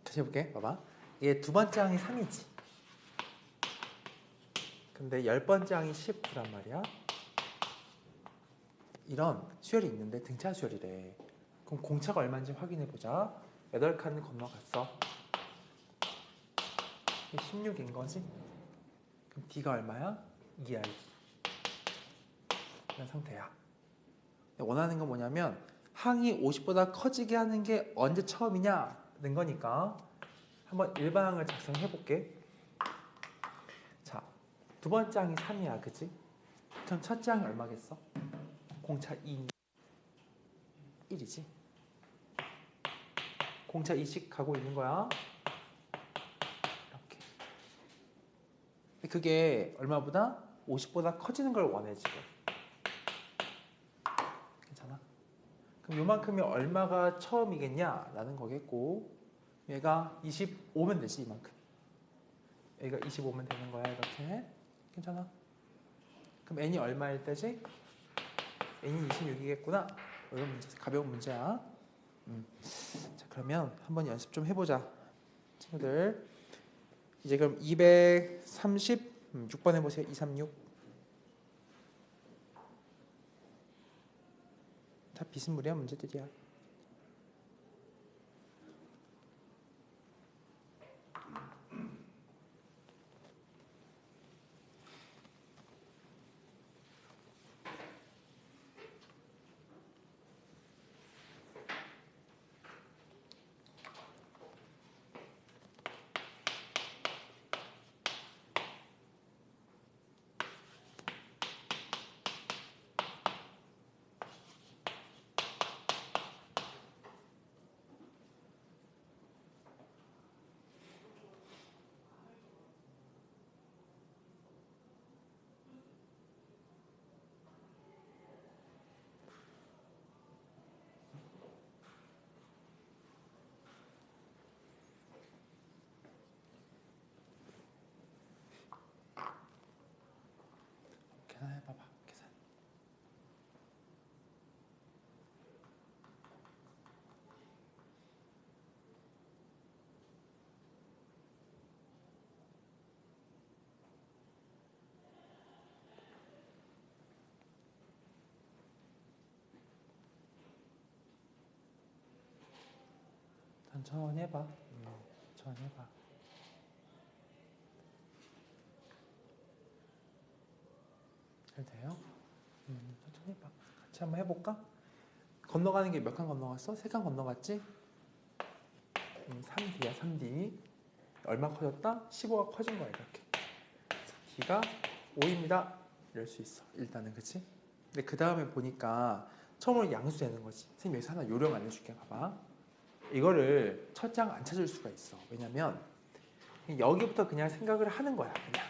다시 해볼게. 봐봐. 얘 두 번째 항이 3이지. 근데 10번째 항이 19란 말이야. 이런 수열이 있는데 등차 수열이래. 그럼 공차가 얼마인지 확인해보자. 8칸을 건너갔어. 16인 거지? 그럼 D가 얼마야? 2R. 이런 상태야. 원하는 건 뭐냐면 항이 50보다 커지게 하는 게 언제 처음이냐는 거니까 한번 일반항을 작성해 볼게. 자, 두 번째 항이 3이야, 그치? 그럼 첫째 항이 얼마겠어? 공차 2, 1이지. 공차 2씩 가고 있는 거야. 이렇게. 그게 얼마보다? 50보다 커지는 걸 원해, 지금. 괜찮아? 그럼 요만큼이 얼마가 처음이겠냐라는 거겠고, 얘가 25면 되지, 이만큼. 얘가 25면 되는 거야, 이렇게. 괜찮아? 그럼 n이 얼마일 때지? n이 26이겠구나. 이런 문제, 가벼운 문제야. 자, 그러면 한번 연습 좀 해보자, 친구들. 이제 그럼 236번 해보세요. 236. 다 비스무리한 문제들이야. 계산해봐봐. 계산. 천천히 해봐. 천천히 해봐. 잘 돼요? 천천히 해봐. 같이 한번 해볼까? 건너가는 게 몇 칸 건너갔어? 3칸 건너갔지? 3D야, 3D. 얼마 커졌다? 15가 커진 거야, 이렇게. D가 5입니다. 이럴 수 있어, 일단은. 그치? 근데 그 다음에 보니까 처음으로 양수 되는 거지. 선생님 여기서 하나 요령 알려줄게. 봐봐. 이거를 첫 장 안 찾을 수가 있어. 왜냐면 여기부터 그냥 생각을 하는 거야. 그냥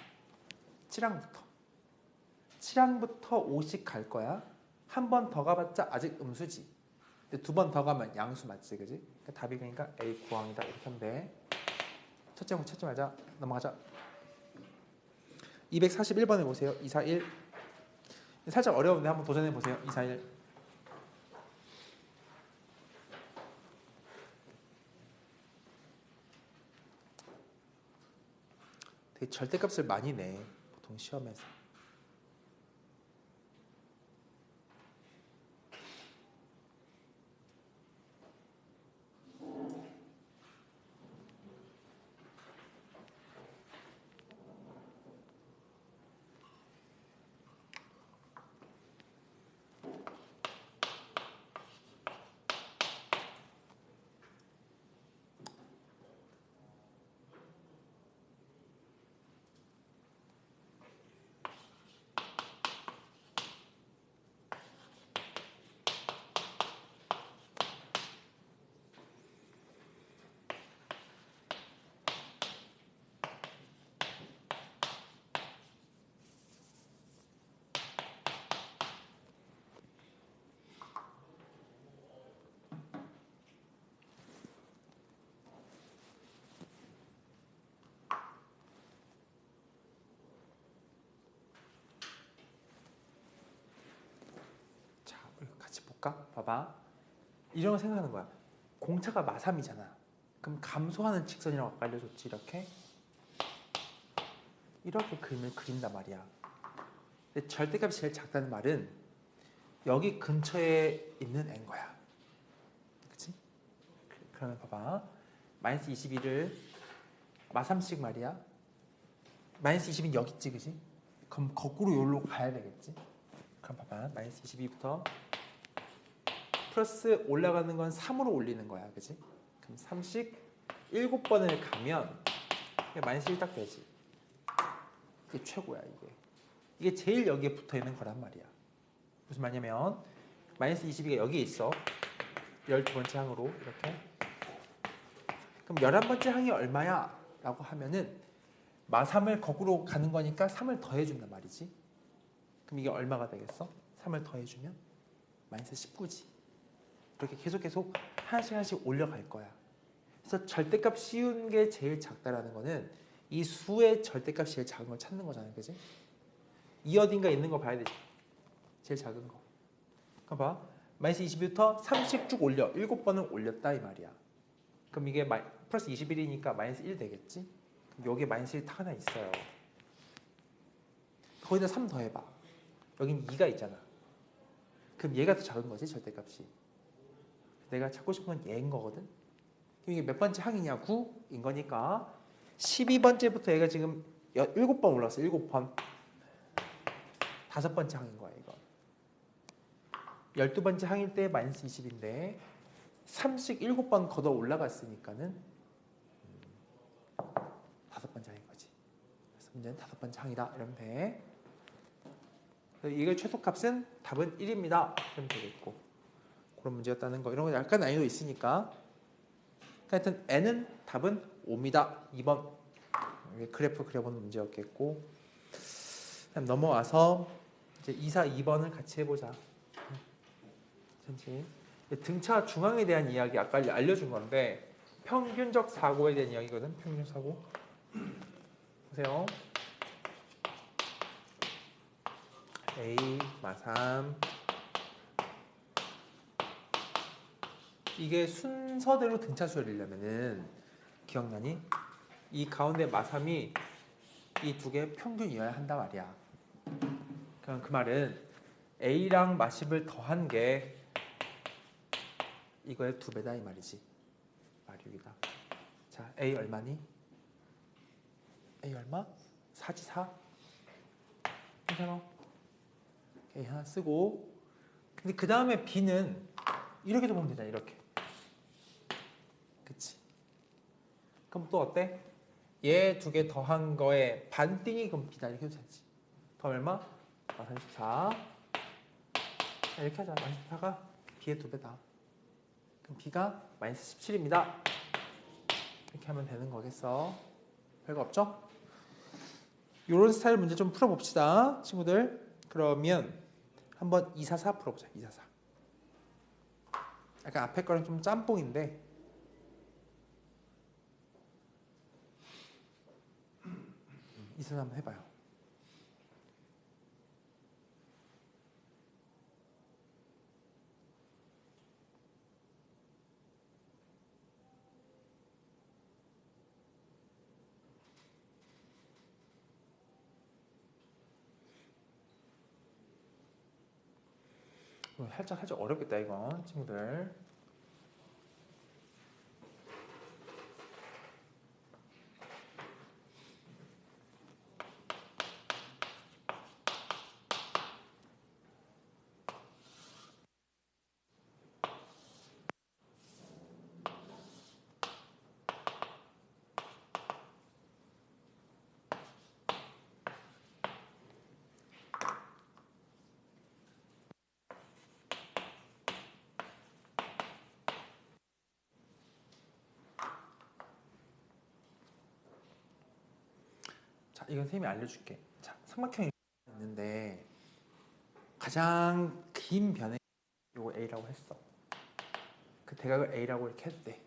7항부터 5씩 갈 거야. 한 번 더 가봤자 아직 음수지. 근데 두 번 더 가면 양수 맞지, 그지? 그러니까 답이 그러니까 A 9항이다 이렇게 하면 돼. 첫째 항 찾지 말자. 넘어가자. 241번에 보세요. 241. 살짝 어려운데 한번 도전해 보세요. 241. 되게 절대값을 많이 내, 보통 시험에서. 같이 볼까? 봐봐. 이런 거 생각하는 거야. 공차가 마삼이잖아. 그럼 감소하는 직선이라고 아까 알려줬지. 이렇게 그림을 그린단 말이야. 근데 절대값이 제일 작다는 말은 여기 근처에 있는 n인 거야. 그치? 그러면 봐봐. 마이너스 22를 마삼씩 말이야. 마이너스 20은 여기 있지, 그지? 그럼 거꾸로 여기로 가야 되겠지? 그럼 봐봐. 마이너스 22부터 플러스 올라가는 건 3으로 올리는 거야, 그지? 그럼 3씩 7번을 가면 마이너스 1 딱 되지. 이게 최고야, 이게. 이게 제일 여기에 붙어 있는 거란 말이야. 무슨 말이냐면 마이너스 22가 여기에 있어. 12번째 항으로 이렇게. 그럼 11번째 항이 얼마야? 라고 하면은 마3을 거꾸로 가는 거니까 3을 더해준단 말이지. 그럼 이게 얼마가 되겠어? 3을 더해주면 마이너스 19지. 이렇게 계속 하나씩 올려갈 거야. 그래서 절대값 씌운 게 제일 작다라는 거는 이 수의 절대값이 제일 작은 걸 찾는 거잖아, 그지? 이 어딘가 있는 거 봐야 되지. 제일 작은 거. 그럼 봐. 마이너스 22부터 30씩 쭉 올려. 7번을 올렸다 이 말이야. 그럼 이게 플러스 21이니까 마이너스 1 되겠지? 그럼 여기에 마이너스 1 딱 하나 있어요. 거기다 3 더해봐. 여긴 2가 있잖아. 그럼 얘가 더 작은 거지, 절대값이. 내가 찾고 싶은 건 얘인 거거든. 그럼 이게 몇 번째 항이냐? 9인 거니까 12번째부터 얘가 지금 7번 올랐어. 7번. 5번째 항인 거야, 이거. 12번째 항일 때 마이너스 20인데 3씩 7번 걷어 올라갔으니까는 5번째 항인 거지. 그래서 문제는 5번째 항이다. 이러면 돼. 이걸 최소값은 답은 1입니다. 이러면 되겠고. 그런 문제였다는 거. 이런 거 약간 난이도 있으니까. 하여튼 n은 답은 5입니다. 2번. 그래프 그려보는 문제였겠고. 그다음 넘어와서 이제 2, 4, 2번을 같이 해보자. 천천히. 등차 중앙에 대한 이야기 아까 알려준 건데 평균적 사고에 대한 이야기거든. 평균 사고. 보세요. A 마3 이게 순서대로 등차 수열이려면은 기억나니? 이 가운데 마3이 이 두 개 평균이어야 한단 말이야. 그럼 그 말은 A랑 마10을 더한 게 이거의 2배다 이 말이지. 마6이다. 자, A 얼마니? A 얼마? 4지 4. 괜찮아? A 하나 쓰고. 근데 그 다음에 B는 이렇게도 보면 되잖아. 이렇게. 그치? 그럼 또 어때? 얘 두 개 더한 거에 반띵이 그럼 B다. 이렇게 해도 되지. 더 얼마? 34. 이렇게 하자. 34가 B의 2배다. 그럼 B가 마이너스 17입니다. 이렇게 하면 되는 거겠어. 별거 없죠? 이런 스타일 문제 좀 풀어봅시다. 친구들. 그러면 한번 244 풀어보자. 244. 약간 앞에 거랑 좀 짬뽕인데 244 한번 해봐요. 살짝 어렵겠다 이건 친구들. 자, 이건 선생님이 알려줄게. 자, 삼각형이 있는데 가장 긴 변에 요거 A라고 했어. 그 대각을 A라고 이렇게 해도 돼.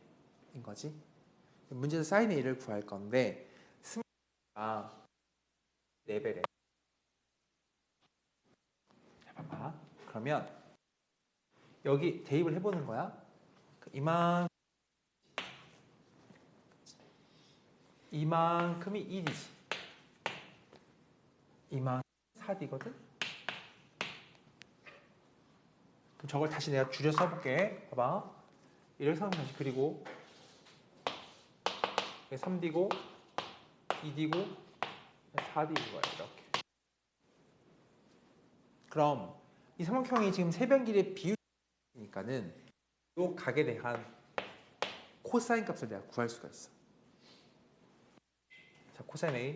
인 거지. 문제에서 사인 A를 구할 건데 승아 4배래. 자, 봐봐. 그러면 여기 대입을 해보는 거야. 이만 이만큼이 1이지. 이만큼 4D거든. 그럼 저걸 다시 내가 줄여 써볼게. 봐봐. 이렇게 다시 그리고 3D고 2D고 4D인 거야. 이렇게. 그럼 이 삼각형이 지금 세변길의 비율이니까는 이 각에 대한 코사인 값을 내가 구할 수가 있어. 자, 코사인 A.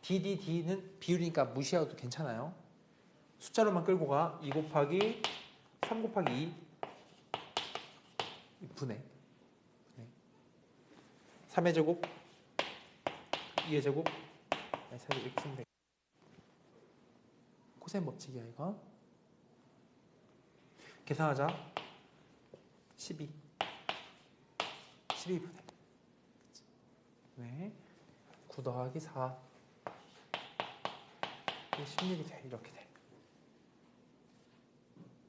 DD는 비율이니까 무시해도 괜찮아요. 숫자로만 끌고 가. 2 곱하기 3 곱하기 2 분의 3의 제곱 2의 제곱 4의 이렇게 쓰면 돼. 코사인 법칙이야 이거. 계산하자. 12분의 네. 9 더하기 4 16이 돼. 이렇게 돼.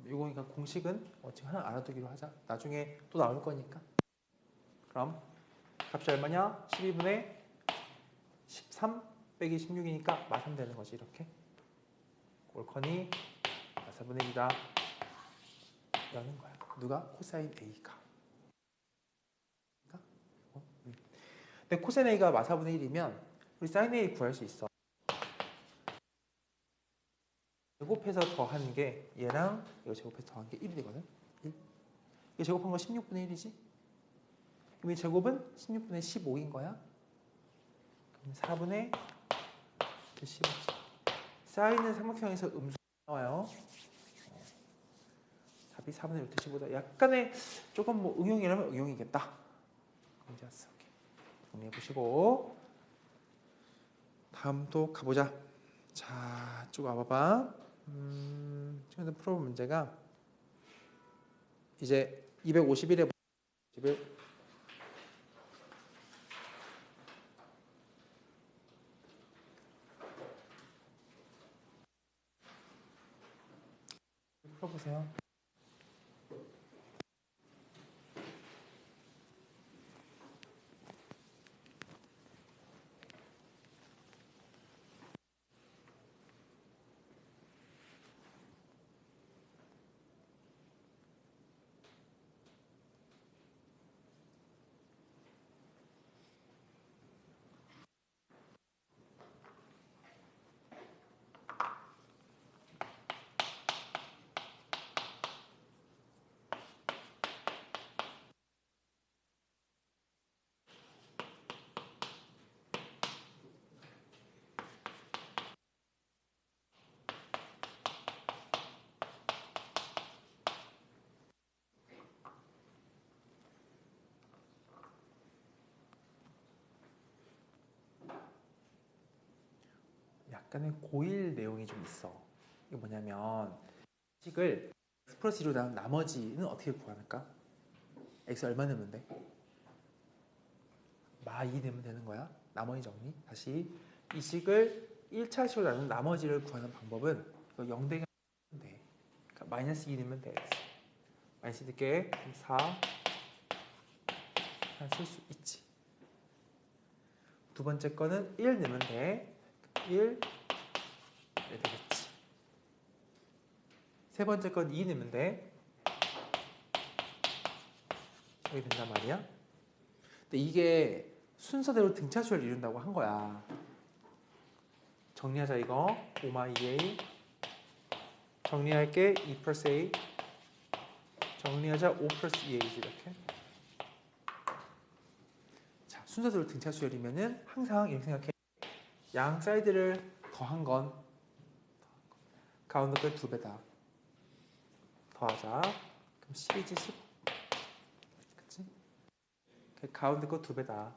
이거 그러니까 공식은 지금 하나 알아두기로 하자. 나중에 또 나올 거니까. 그럼 값이 얼마냐? 12분의 13 빼기 16이니까 마3 되는 거지. 이렇게. 옳거니 마4분의 2다. 라는 거야. 누가? 코사인 A가. 근데 코사인 A가 마4분의 1이면 우리 사인 A 구할 수 있어. 제곱해서 더한 게 얘랑 이거 제곱해서 더한 게 1이 되거든. 1. 이거 제곱한 거 16분의 1이지. 그럼 이 제곱은 16분의 15인 거야. 그럼 4분의 15지. 사인은 삼각형에서 음수 나와요. 답이 4분의 15다. 약간의 조금 뭐 응용이라면 응용이겠다. 문제 왔어. 정리해 보시고 다음 또 가보자. 자, 쭉 와봐봐. 지금 풀어본 문제가 이제 251에 51 풀어보세요. 약간의 고일 내용이 좀 있어. 이게 뭐냐면 식을 x 플러스 1로 나눈 나머지는 어떻게 구하니까? x 얼마 넣으면 돼? 마 2 넣으면 되는 거야. 나머지 정리. 다시 이 식을 1차 식으로 나눈 나머지를 구하는 방법은 이거 0대가 돼. 그러니까 마이너스 2 넣으면 돼. 마이너스 넣게 4 쓸 수 있지. 두 번째 거는 1 넣으면 돼. 1 되겠지. 세 번째 건 2 넣으면 돼. 여기 된단 말이야. 근데 이게 순서대로 등차수를 이룬다고 한 거야. 정리하자 이거. 5마 2a 정리할게. 2 플러스 a 정리하자. 5 플러스 2a지 이렇게. 자, 순서대로 등차수열이면은 항상 이렇게 생각해. 양 사이드를 더한 건 가운데 걸 2배다. 더하자. 그럼 10이지 10. 그치? 가운데 거 2배다.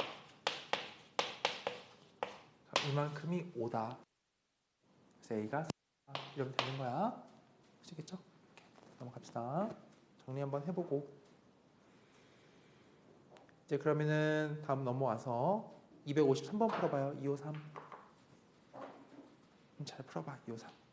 이만큼이 5다. 그래서 A가 4. 이러면 되는 거야. 아시겠죠? 넘어갑시다. 정리 한번 해보고. 이제 그러면은 다음 넘어와서 253번 풀어봐요. 253. 잘 풀어봐. 253.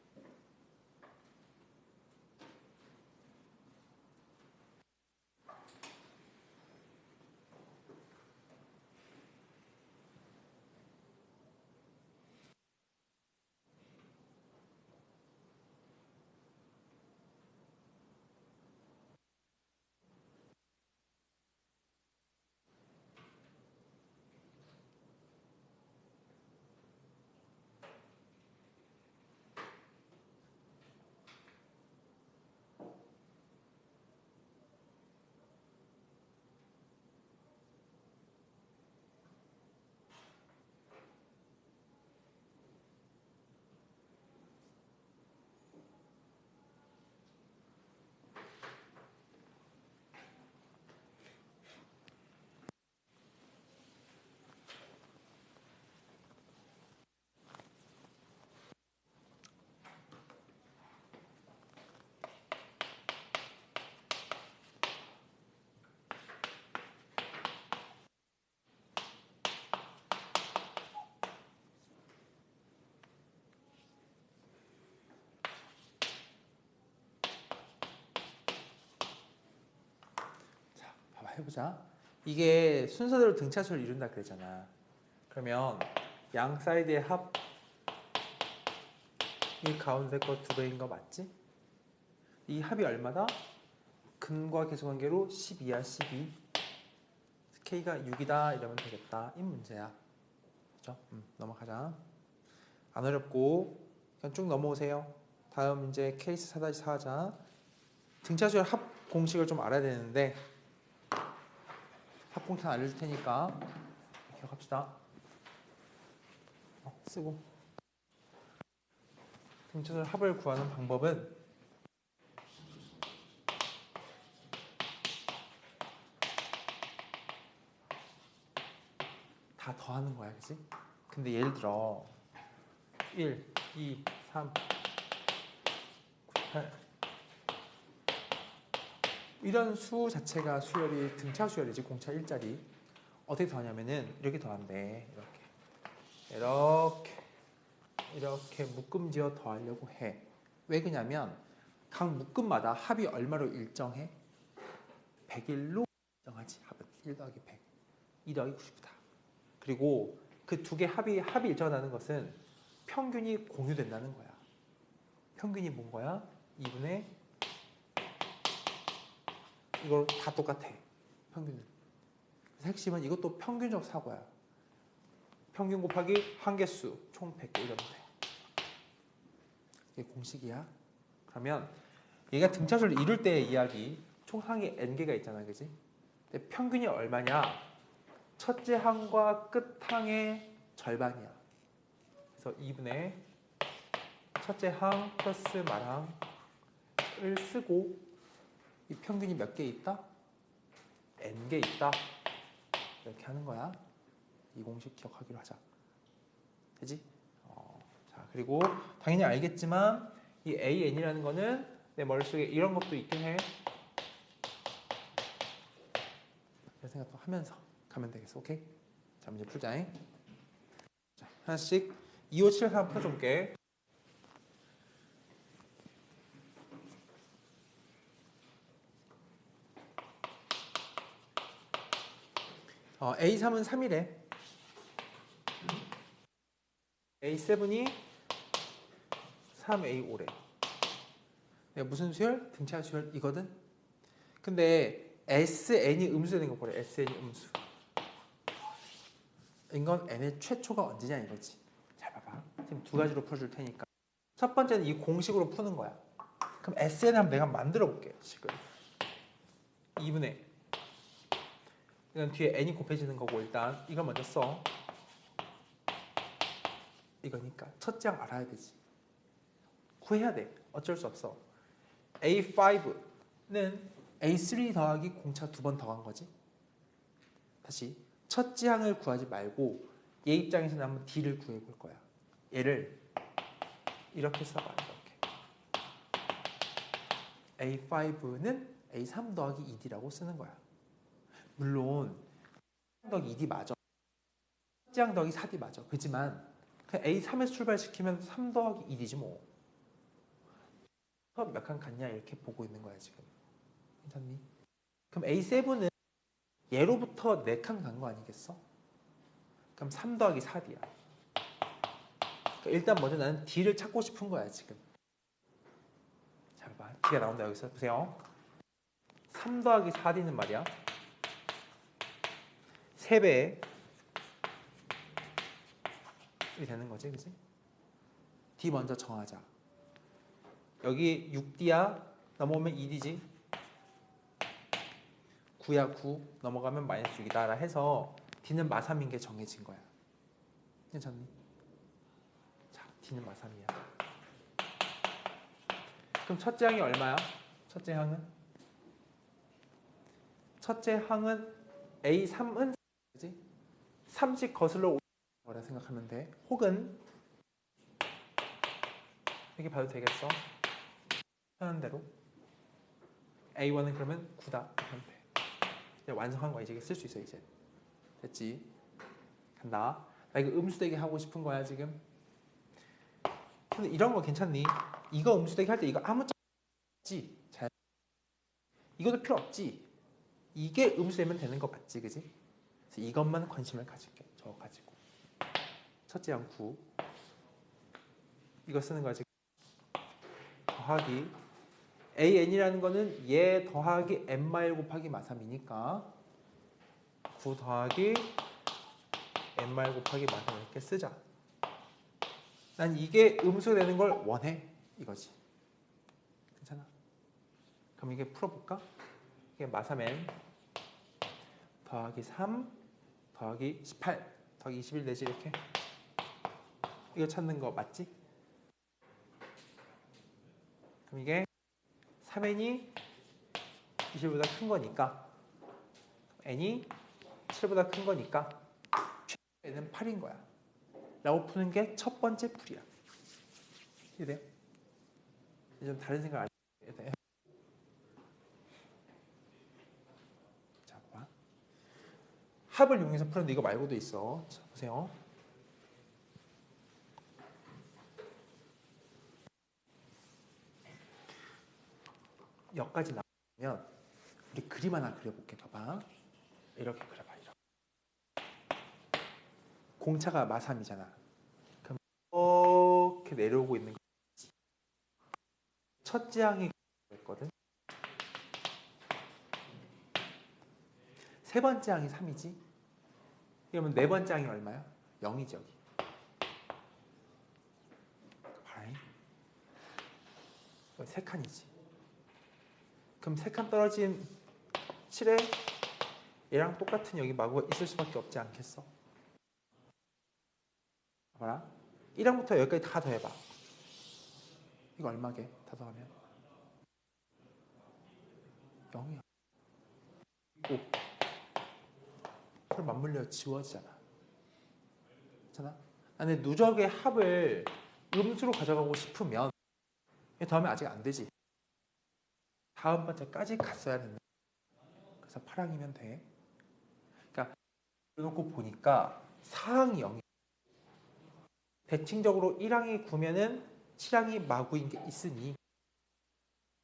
해보자. 이게 순서대로 등차수를 이룬다 그랬잖아. 그러면 양 사이드의 합, 이 가운데 거 2배인 거 맞지? 이 합이 얼마다? 근과 계수관계로 12야, 12. K가 6이다 이러면 되겠다. 이 문제야. 그죠? 넘어가자. 안 어렵고 그냥 쭉 넘어오세요. 다음 이제 케이스 4-4 하자. 등차수열 합 공식을 좀 알아야 되는데 합 공식 알려줄 테니까 기억합시다. 쓰고 등차수열 합을 구하는 방법은 다 더하는 거야, 그치? 근데 예를 들어 1, 2, 3, 8 이런 수 자체가 수열이 등차 수열이지 공차 일자리. 어떻게 더하냐면은 이렇게 더한대. 이렇게 묶음지어 더하려고 해. 왜 그러냐면 각 묶음마다 합이 얼마로 일정해? 101로 일정하지. 합은 1 더하기 100, 2 더하기 90이다. 그리고 그 두 개 합이 일정하다는 것은 평균이 공유된다는 거야. 평균이 뭔 거야? 2분의 이거 다 똑같아. 평균은. 그래서 핵심은 이것도 평균적 사고야. 평균 곱하기 한개수 총 100개 이러면 돼. 이게 공식이야. 그러면 얘가 등차수를 이룰 때의 이야기 총 항이 n개가 있잖아, 그지? 근데 평균이 얼마냐? 첫째 항과 끝 항의 절반이야. 그래서 2분의 첫째 항 플러스 말항을 쓰고 이 평균이 몇 개 있다? n개 있다. 이렇게 하는 거야. 이 공식 기억하기로 하자. 되지? 자, 그리고 당연히 알겠지만 이 AN이라는 거는 내 머릿속에 이런 것도 있긴 해. 이런 생각도 하면서 가면 되겠어. 오케이? 자, 문제 풀자잉. 자, 하나씩 2, 5, 7 한번 풀어줄게. A3은 3이래. A7이 3A5래. 무슨 수열? 등차 수열이거든. 근데 SN이 음수되는 거 보래. SN이 음수. 이건 n의 최초가 언제냐 이거지. 잘 봐봐. 지금 두 가지로 풀어줄 테니까. 첫 번째는 이 공식으로 푸는 거야. 그럼 SN 한번 내가 만들어 볼게. 지금 2분의 이건 뒤에 n이 곱해지는 거고 일단 이걸 먼저 써. 이거니까 첫째 항 알아야 되지. 구해야 돼. 어쩔 수 없어. A5는 A3 더하기 공차 2번 더한 거지. 다시 첫째 항을 구하지 말고 얘 입장에서는 한번 D를 구해볼 거야. 얘를 이렇게 써봐. 이렇게 A5는 A3 더하기 2D라고 쓰는 거야. 물론 3 더하기 2D 맞아. 첫째 항 더하기 4D 맞아. 그렇지만 그냥 A3에서 출발시키면 3 더하기 2D지 뭐. 몇 칸 갔냐 이렇게 보고 있는 거야 지금. 괜찮니? 그럼 A7은 얘로부터 4칸 간 거 아니겠어? 그럼 3 더하기 4D야. 그러니까 일단 먼저 나는 D를 찾고 싶은 거야 지금. 잘 봐. D가 나온다 여기서. 보세요. 3 더하기 4D는 말이야 3배 이 되는 거지, 그치? D 먼저 정하자. 여기 6D야. 넘어오면 2D지. 9야 9. 넘어가면 마이너스 6이다 라 해서 D는 마3인 게 정해진 거야. 괜찮니? 자, D는 마3이야. 그럼 첫째 항이 얼마야? 첫째 항은? 첫째 항은 A3은 그지? 3씩 거슬러 오는 거라 생각하면 돼. 혹은 이렇게 봐도 되겠어. 편한 대로 A1은 그러면 9다 하면 돼. 이제 완성한 거야. 이제 쓸 수 있어 이제. 됐지? 간다. 나 이거 음수되게 하고 싶은 거야 지금. 근데 이런 거 괜찮니? 이거 음수되게 할 때 이거 아무 짝지. 잘. 이것도 필요 없지. 이게 음수되면 되는 거 맞지, 그지? 그래서 이것만 관심을 가질게. 저거 가지고. 첫째 항 9. 이거 쓰는 거지. 더하기 AN이라는 거는 얘 더하기 n-1 곱하기 마3이니까 9 더하기 n-1 곱하기 마3 이렇게 쓰자. 난 이게 음수되는 걸 원해. 이거지. 괜찮아? 그럼 이게 풀어볼까? 이게 마3n 더하기 3 더하기 18 더하기 21 내지 이렇게. 이거 찾는 거 맞지? 그럼 이게 3n이 20보다 큰 거니까 n이 7보다 큰 거니까 n은 8인 거야. 라고 푸는 게 첫 번째 풀이야. 이해돼요? 좀 다른 생각 안 해요? 자, 봐. 합을 이용해서 푸는데 이거 말고도 있어. 자, 보세요. 여기까지 나오면 우리 그림 하나 그려볼게. 봐봐. 이렇게 그려봐. 이렇게. 공차가 마3이잖아. 그럼 이렇게 내려오고 있는 거지. 첫째 항이 있거든. 세 번째 항이 3이지. 그러면 네 번째 항이 얼마야? 0이지 여기. 봐라. 세 칸이지. 그럼 세 칸 떨어진 7에 얘랑 똑같은 여기 마구가 있을 수밖에 없지 않겠어? 봐라. 1항부터 여기까지 다 더해봐. 이거 얼마게? 다 더하면 0이야. 5. 그럼 맞물려 지워지잖아. 괜찮아? 근데 누적의 합을 음수로 가져가고 싶으면 더하면 아직 안 되지. 다음 번째까지 갔어야 된다. 그래서 8항이면 돼. 그러니까 놓고 보니까 4항이 0이야. 대칭적으로 1항이 9면은 7항이 마구인 게 있으니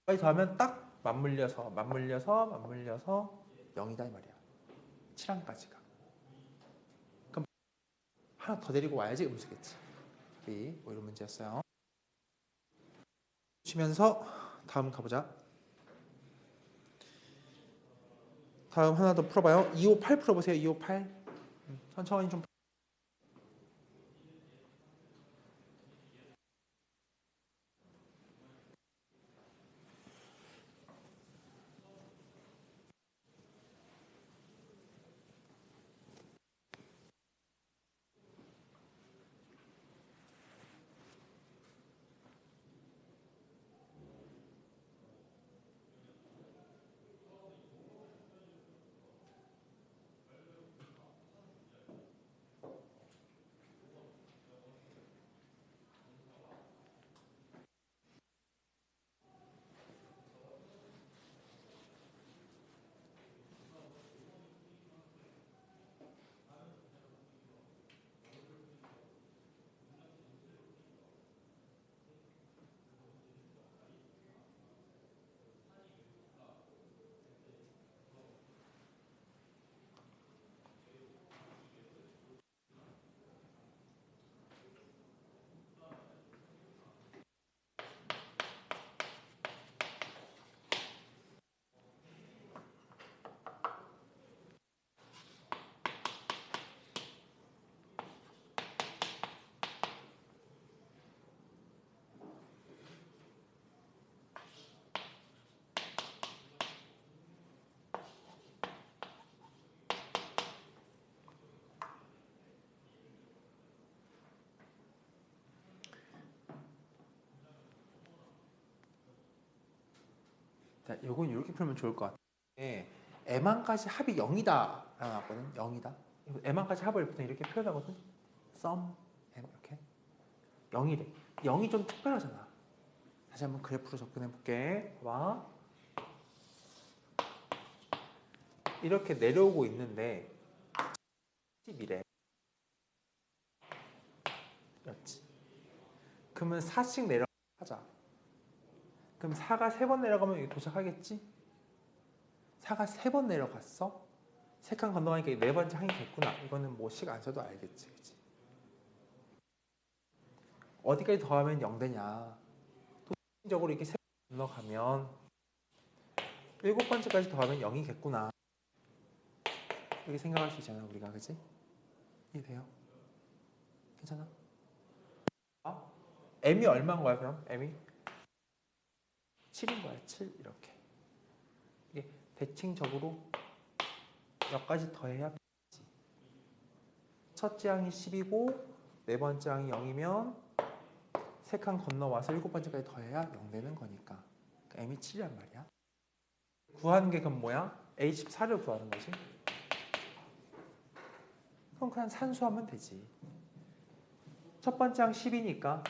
까지 더하면 딱 맞물려서 0이다 이 말이야. 7항까지가. 그럼 하나 더 데리고 와야지 음수겠지. 뭐 이런 문제였어요. 쉬면서 다음 가보자. 다음 하나 더 풀어봐요. 258 풀어보세요. 258. 천천히 좀. 자, 요건 이렇게 풀면 좋을 것 같아. m항까지 합이 0이다 라고 나왔거든. 0이다. m항까지 합을 보통 이렇게 표현하거든. sum m 이렇게 0이래. 0이 좀 특별하잖아. 다시 한번 그래프로 접근해 볼게. 봐봐. 이렇게 내려오고 있는데 10이래. 그렇지. 그러면 4씩 내려가자. 그럼 4가 3번 내려가면 여기 도착하겠지? 4가 3번 내려갔어? 3칸 건너가니까 네 번째 항이겠구나. 이거는 뭐 식 안 써도 알겠지. 그치? 어디까지 더하면 0 되냐. 도적으로 이렇게 3번 건너가면 7번째까지 더하면 0이겠구나. 이렇게 생각할 수 있잖아 우리가. 그치? 이해돼요? 괜찮아? m이 얼마인 거야 그럼? m이? 7인 거야. 7 이렇게. 이게 대칭적으로 여기까지 더해야 되지. 첫째 항이 10이고 네 번째 항이 0이면 3칸 건너와서 7번째까지 더해야 0 되는 거니까. 그러니까 m이 7이란 말이야. 구하는 게 그럼 뭐야? A14를 구하는 거지. 그럼 그냥 산수하면 되지. 첫 번째 항 10이니까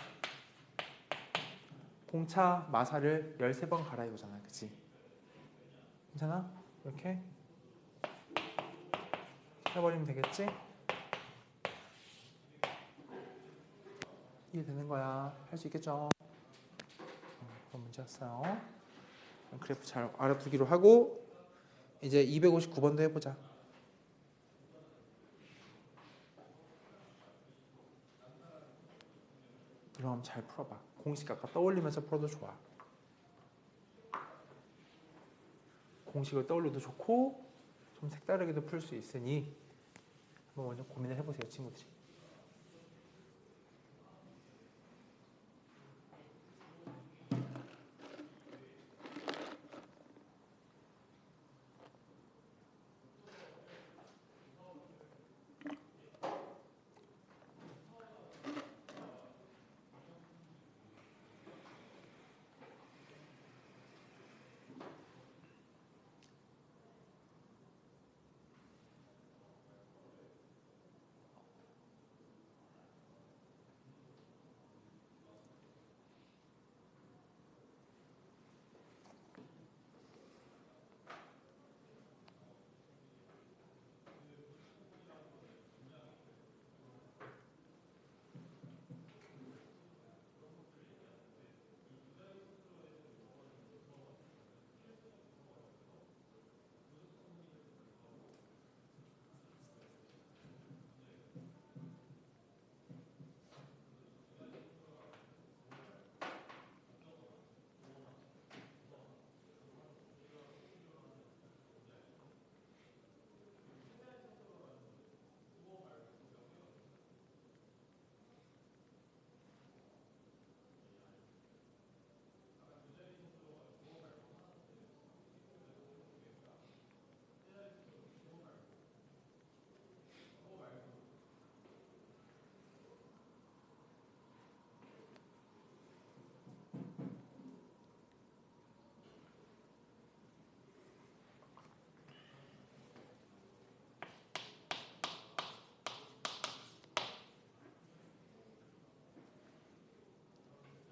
공차 마사를 13번 갈아입잖아. 그치? 괜찮아? 이렇게 해버리면 되겠지? 이해되는 거야. 할 수 있겠죠? 그런 문제였어요. 그래프 잘 알아두기로 하고 이제 259번도 해보자. 그럼 잘 풀어봐. 공식 아까 떠올리면서 풀어도 좋아. 공식을 떠올려도 좋고 좀 색다르게도 풀 수 있으니 한번 먼저 고민을 해보세요 친구들이.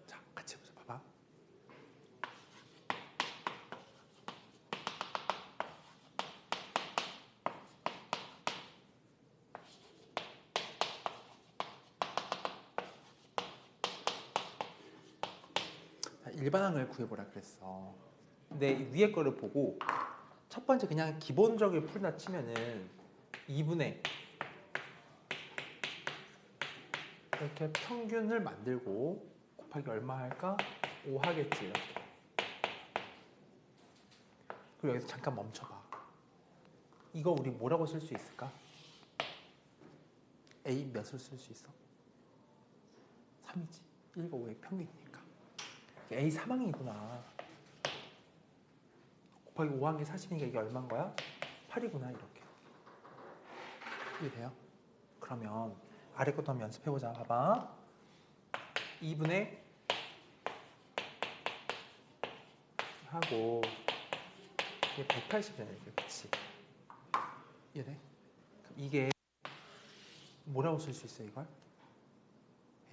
자 같이 보자. 봐봐. 일반항을 구해보라 그랬어. 근데 이 위에 거를 보고 첫 번째 그냥 기본적으로 풀다 치면은 2분의 이렇게 평균을 만들고 곱하기 얼마 할까? 5 하겠지 이렇게. 그리고 여기서 잠깐 멈춰봐. 이거 우리 뭐라고 쓸 수 있을까? A 몇을 쓸 수 있어? 3이지. 1과 5의 평균이니까. A 3항이구나. 곱하기 5 한 게 40이니까 이게 얼마인 거야? 8이구나 이렇게. 이해돼요? 그러면 아래 것도 한번 연습해보자. 봐봐. 2분의 하고 이게 180이잖아 이게. 그치? 이해돼? 그럼 이게 뭐라고 쓸 수 있어 이걸?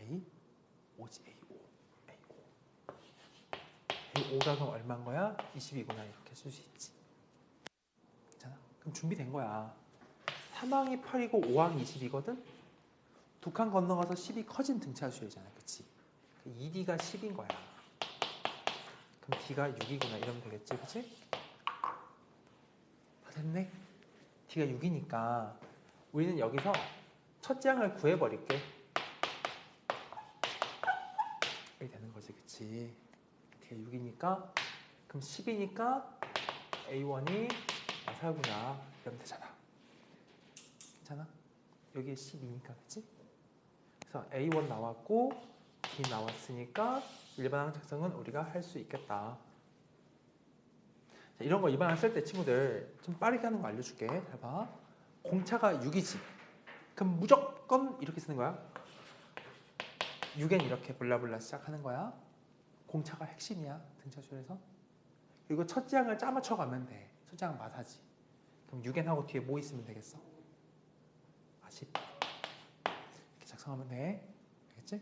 A? 5지. A5. A5. A5가 그럼 얼마인 거야? 20이구나 이렇게 쓸 수 있지. 괜찮아? 그럼 준비된 거야. 3항이 8이고 5항이 20이거든? 두 칸 건너가서 10이 커진 등차 수열이잖아. 그치? 2D가 10인 거야. 그럼 D가 6이구나 이러면 되겠지. 그치? 됐네. D가 6이니까 우리는 여기서 첫째 항을 구해버릴게. 이렇게 되는 거지, 그치? D가 6이니까 그럼 10이니까 A1이 4구나. 이러면 되잖아. 괜찮아? 여기에 12니까, 그치? 그래서 A1 나왔고 D 나왔으니까 일반항 작성은 우리가 할 수 있겠다. 자, 이런 거 일반항 쓸 때 친구들 좀 빠르게 하는 거 알려줄게. 잘 봐. 공차가 6이지. 그럼 무조건 이렇게 쓰는 거야. 6엔 이렇게 블라블라 시작하는 거야. 공차가 핵심이야. 등차수에서. 그리고 첫째 항을 짜맞춰 가면 돼. 첫째 항 마사지. 그럼 6n하고 뒤에 뭐 있으면 되겠어? 10. 이렇게 작성하면 돼. 알겠지?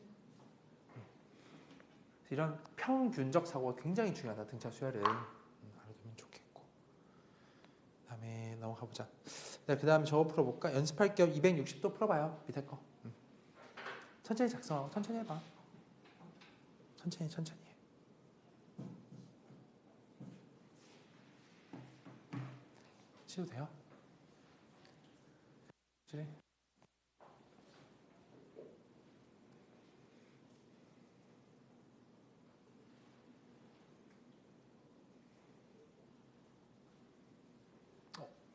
이런 평균적 사고가 굉장히 중요하다. 등차 수열을 알아두면 좋겠고. 그 다음에 넘어가 보자. 그 다음에 저거 풀어볼까? 연습할 겸 260도 풀어봐요. 밑에 거. 천천히 작성하고 천천히 해봐. 천천히 해. 쉬도 돼요? 그래.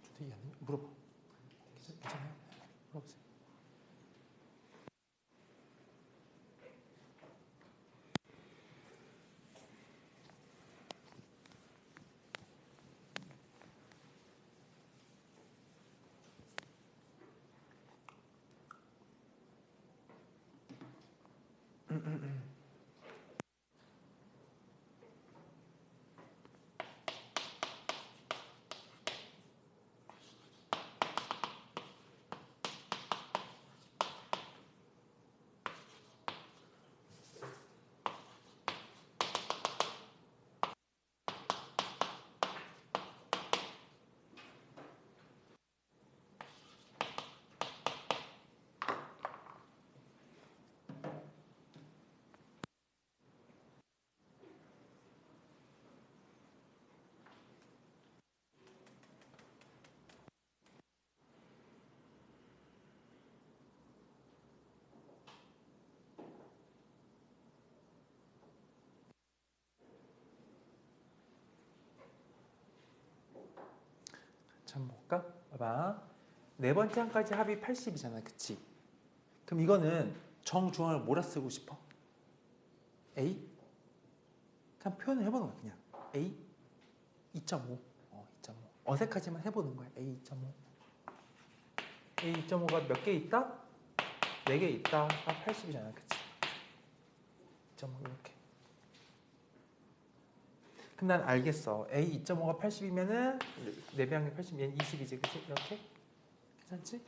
좀 되게 안 돼? 물어봐. 괜찮아요? 물어보세요. 참 볼까? 봐봐. 네 번째 항까지 합이 80이잖아. 그치? 그럼 이거는 정중앙을 뭐라 쓰고 싶어? A? 그냥 표현을 해보는 거야. 그냥 A 2.5. 2.5. 어색하지만 해보는 거야. A 2.5. A 2.5가 몇 개 있다? 4개 있다. 80이잖아. 그치? 2.5 이렇게. 그럼 난 알겠어. A 2.5가 80이면은 4배항이 80, 얘는 20이지. 그치? 이렇게? 괜찮지?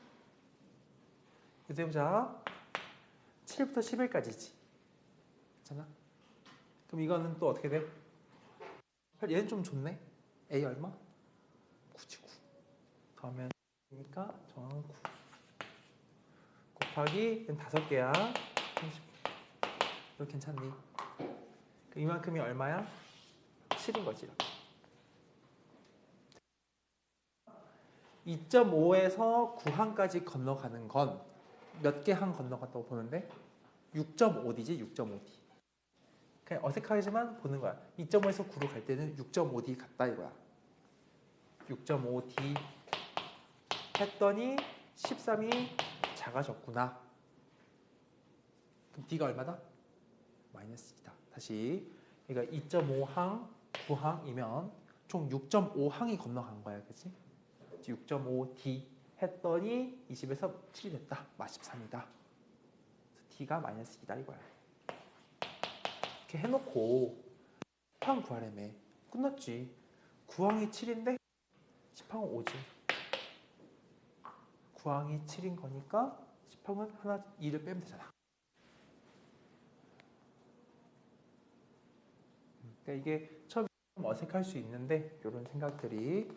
이제 해보자. 7부터 11까지지. 괜찮아? 그럼 이거는 또 어떻게 돼? 얘는 좀 좋네. A 얼마? 9지 9. 더하면 니까 정항은 9. 곱하기 얘는 5개야. 30. 이거 괜찮니? 이만큼이 얼마야? 7인 거지. 이렇게. 2.5에서 9항까지 건너가는 건 몇 개 항 건너갔다고 보는데 6.5D지 6.5D. 그냥 어색하지만 보는 거야. 2.5에서 9로 갈 때는 6.5D 같다 이거야. 6.5D 했더니 13이 작아졌구나. 그럼 D가 얼마다? 마이너스 2다. 다시 그러니까 2.5항, 9항이면 총 6.5항이 건너간 거야. 그치? 6.5D 했더니 20에서 7이 됐다. 13이다. D가 마이너스 2다 이거야. 이렇게 해놓고 10항 구하려면 끝났지. 9항이 7인데 10항은 5지. 9항이 7인 거니까 10항은 하나 2를 빼면 되잖아. 그러니까 이게 처음에 좀 어색할 수 있는데 이런 생각들이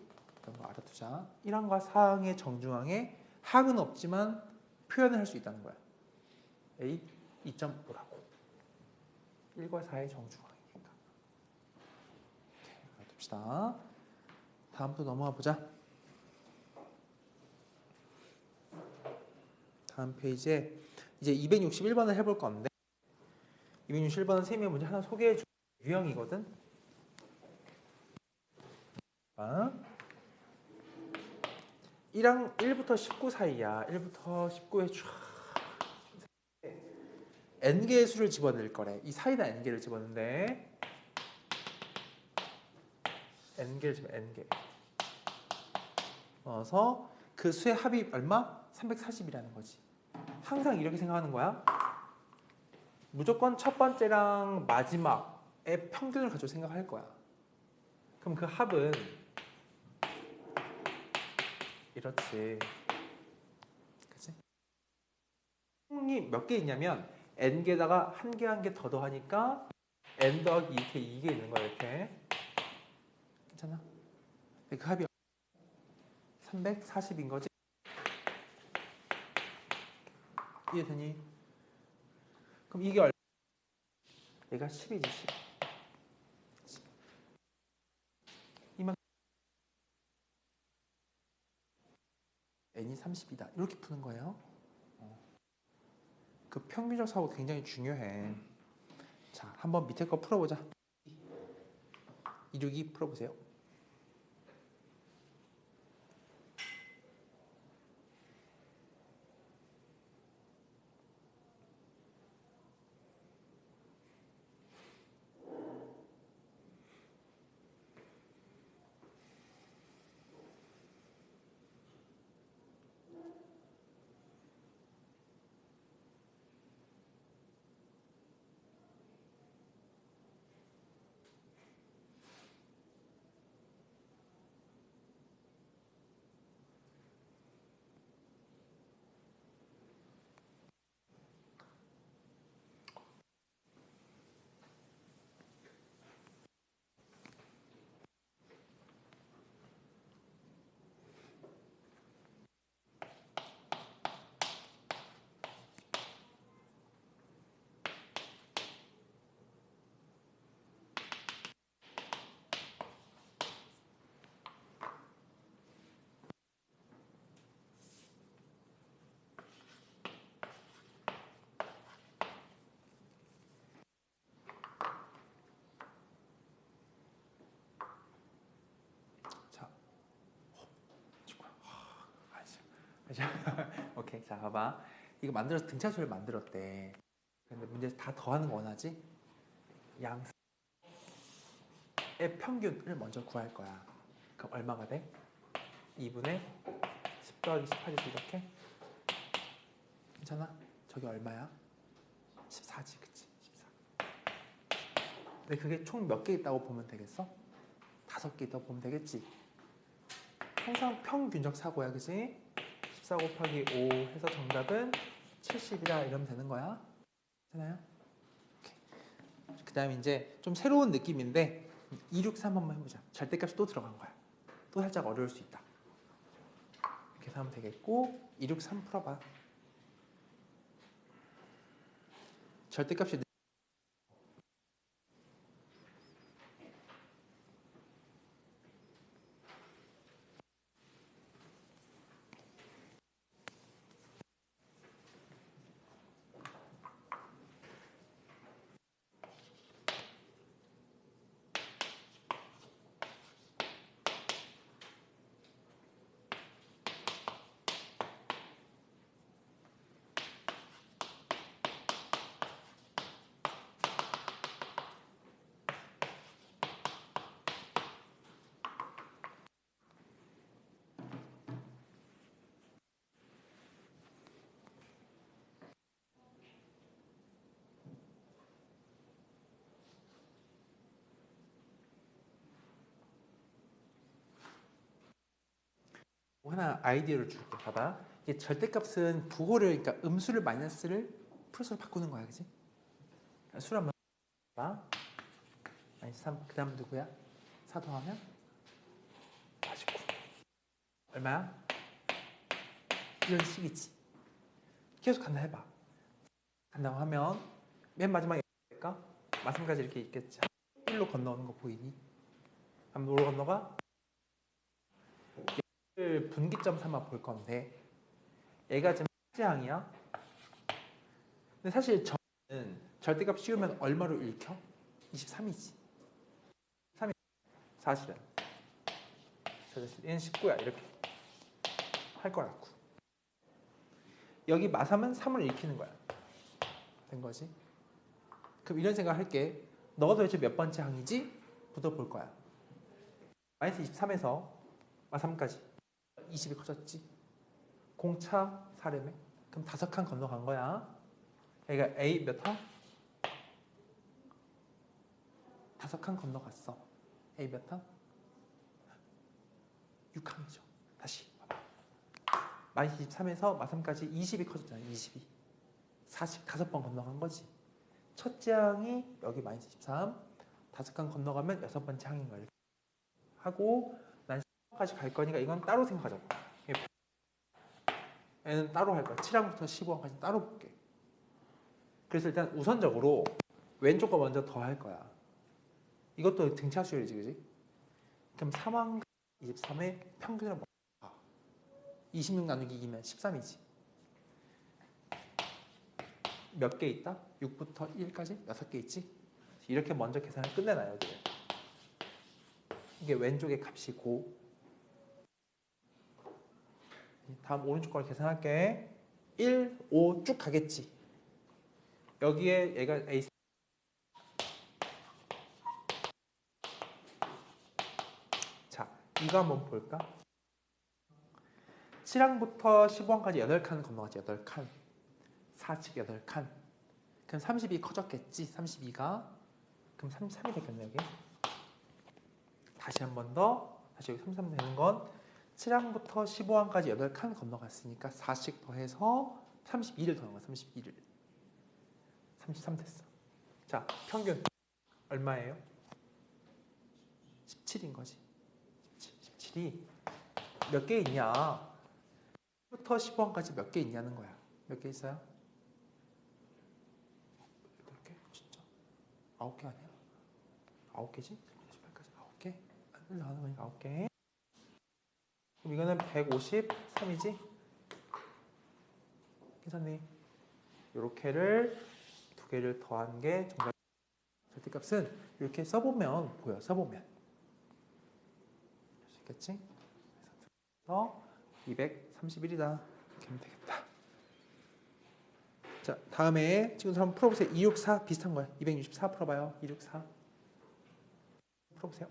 이런 거 알아두자. 1항과 4항의 정중앙에 항은 없지만 표현을 할 수 있다는 거야. A 2.5라고. 1과 4의 정중앙이니까. 알아둡시다. 다음부터 넘어가 보자. 다음 페이지에 이제 261번을 해볼 건데 261번은 쌤이 문제 하나 소개해 줄 유형이거든. 아, 1부터 19 사이야. 1부터 19에 쫙 n개의 수를 집어넣을 거래. 이 사이다 n개를 집어넣는데 n개를 집어 n개 넣어서 그 수의 합이 얼마? 340이라는 거지. 항상 이렇게 생각하는 거야. 무조건 첫 번째랑 마지막의 평균을 가지고 생각할 거야. 그럼 그 합은 이렇지. 그치? 항이 몇 개 있냐면 n개에다가 한 개 한 개 더 더하니까 n 더하기 이렇게 2개 있는 거야. 이렇게. 괜찮아? 그 합이 340인 거지. 이해되니? 그럼 이게 얼마? 얘가 10이지. 10. 이만큼 n이 30이다. 이렇게 푸는 거예요. 그 평균적 사고 굉장히 중요해. 자, 한번 밑에 거 풀어보자. 262 풀어보세요. 자, 오케이. 자, 봐봐. 이거 만들어서 등차수를 만들었대. 근데 문제에서 다 더하는 거 원하지? 양의 평균을 먼저 구할 거야. 그럼 얼마가 돼? 2분의 10 더하기 18이지 이렇게? 괜찮아? 저게 얼마야? 14지, 그치? 14. 근데 그게 총 몇 개 있다고 보면 되겠어? 5개 있다고 보면 되겠지? 항상 평균적 사고야, 그치? 14 곱하기 5 해서 정답은 70이다 이러면 되는 거야. 괜찮아요? 그 다음에 이제 좀 새로운 느낌인데 263 한번 해보자. 절대값이 또 들어간 거야. 또 살짝 어려울 수 있다. 이렇게 해서 하면 되겠고 263 풀어봐. 절대값이 하나 아이디어를 줄게. 봐봐. 이게 절대값은 부호를 그러니까 음수를 마이너스를 플러스로 바꾸는 거야, 그지? 수를 한번 봐. 마이너스 3. 그다음 누구야? 4 더하면 49. 얼마야? 이런 식이지. 계속 간다 해봐. 간다고 하면 맨 마지막에 될까? 마찬가지 이렇게 있겠지. 1로 건너오는 거 보이니? 그럼 뭐로 건너가? 얘를 분기점 삼아 볼 건데 얘가 지금 항이야. 근데 사실 저는 절대값 씌우면 얼마로 읽혀? 23이지. 3이 사실은. 얘는 19야. 이렇게 할 거라고. 여기 마삼은 3을 읽히는 거야. 된 거지. 그럼 이런 생각 할게. 너가 도대체 몇 번째 항이지? 부터 볼 거야. 마이너스 23에서 마3까지 20이 커졌지. 공차 4렘에. 그럼 5칸 건너간 거야. 여기가 A 몇 항? 5칸 건너갔어. A 몇 항? 6항이죠. 다시 마이너스 23에서 마3까지 20이 커졌잖아. 20이 45번 건너간 거지. 첫째 항이 여기 마이너스 23, 5칸 건너가면 6번째 항인 거야. 이렇게 하고 난 10항까지 갈 거니까 이건 따로 생각하자고. 얘는 따로 할 거야. 7항부터 15항까지 따로 볼게. 그래서 일단 우선적으로 왼쪽 거 먼저 더 할 거야. 이것도 등차수열이지, 그지? 그럼 3항 23의 평균을 뭐? 26 나누기 2면 13이지. 몇 개 있다? 6부터 1까지 6개 있지? 이렇게 먼저 계산을 끝내놔요. 이게 왼쪽의 값이고, 다음 오른쪽 걸 계산할게. 1, 5 쭉 가겠지. 여기에 얘가 A. 자, 이거 한번 볼까? 7항부터 15항까지 8칸 건너가지. 8칸. 4칙 8칸. 그럼 32 커졌겠지. 32가. 그럼 33이 됐겠네, 여기. 다시 한 번 더. 다시 여기 33 되는 건 7항부터 15항까지 8칸 건너갔으니까 4씩 더해서 32를 더한 거야. 32를. 33 됐어. 자, 평균 얼마예요? 17인 거지. 17이 몇 개 있냐? 1부터 15항까지 몇 개 있냐는 거야. 몇 개 있어요? 8개? 진짜? 9개 아니야? 9개지? 18까지 9개? 안 나가는 거니까 9개. 그럼 이거는 153이지? 괜찮니? 요렇게를 두 개를 더한 게 정답. 절대값은 이렇게 써보면 보여. 써보면 할 수 있겠지? 그래서 231이다. 이렇게 하면 되겠다. 자, 다음에 지금 한번 풀어보세요. 264 비슷한 거야. 264 풀어봐요. 264 풀어보세요.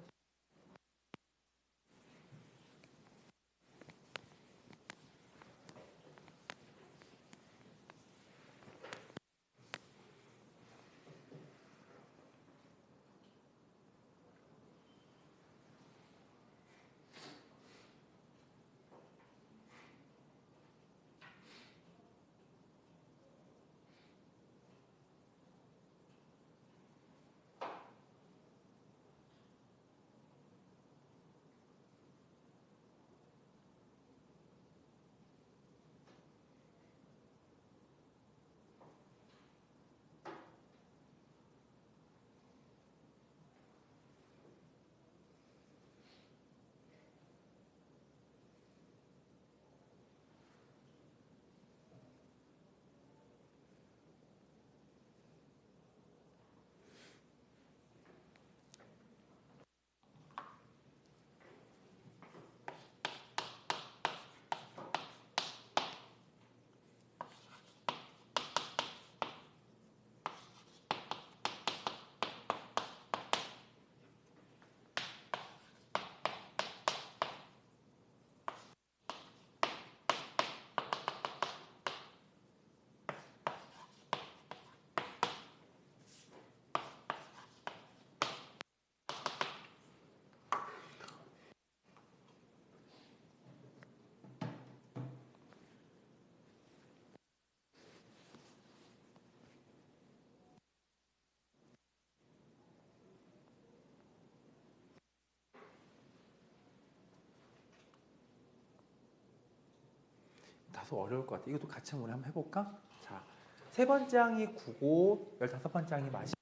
다소 어려울 것 같아. 이것도 같이 우리 한번 해볼까? 자, 세 번째 항이 9고 15번째 항이 마시다.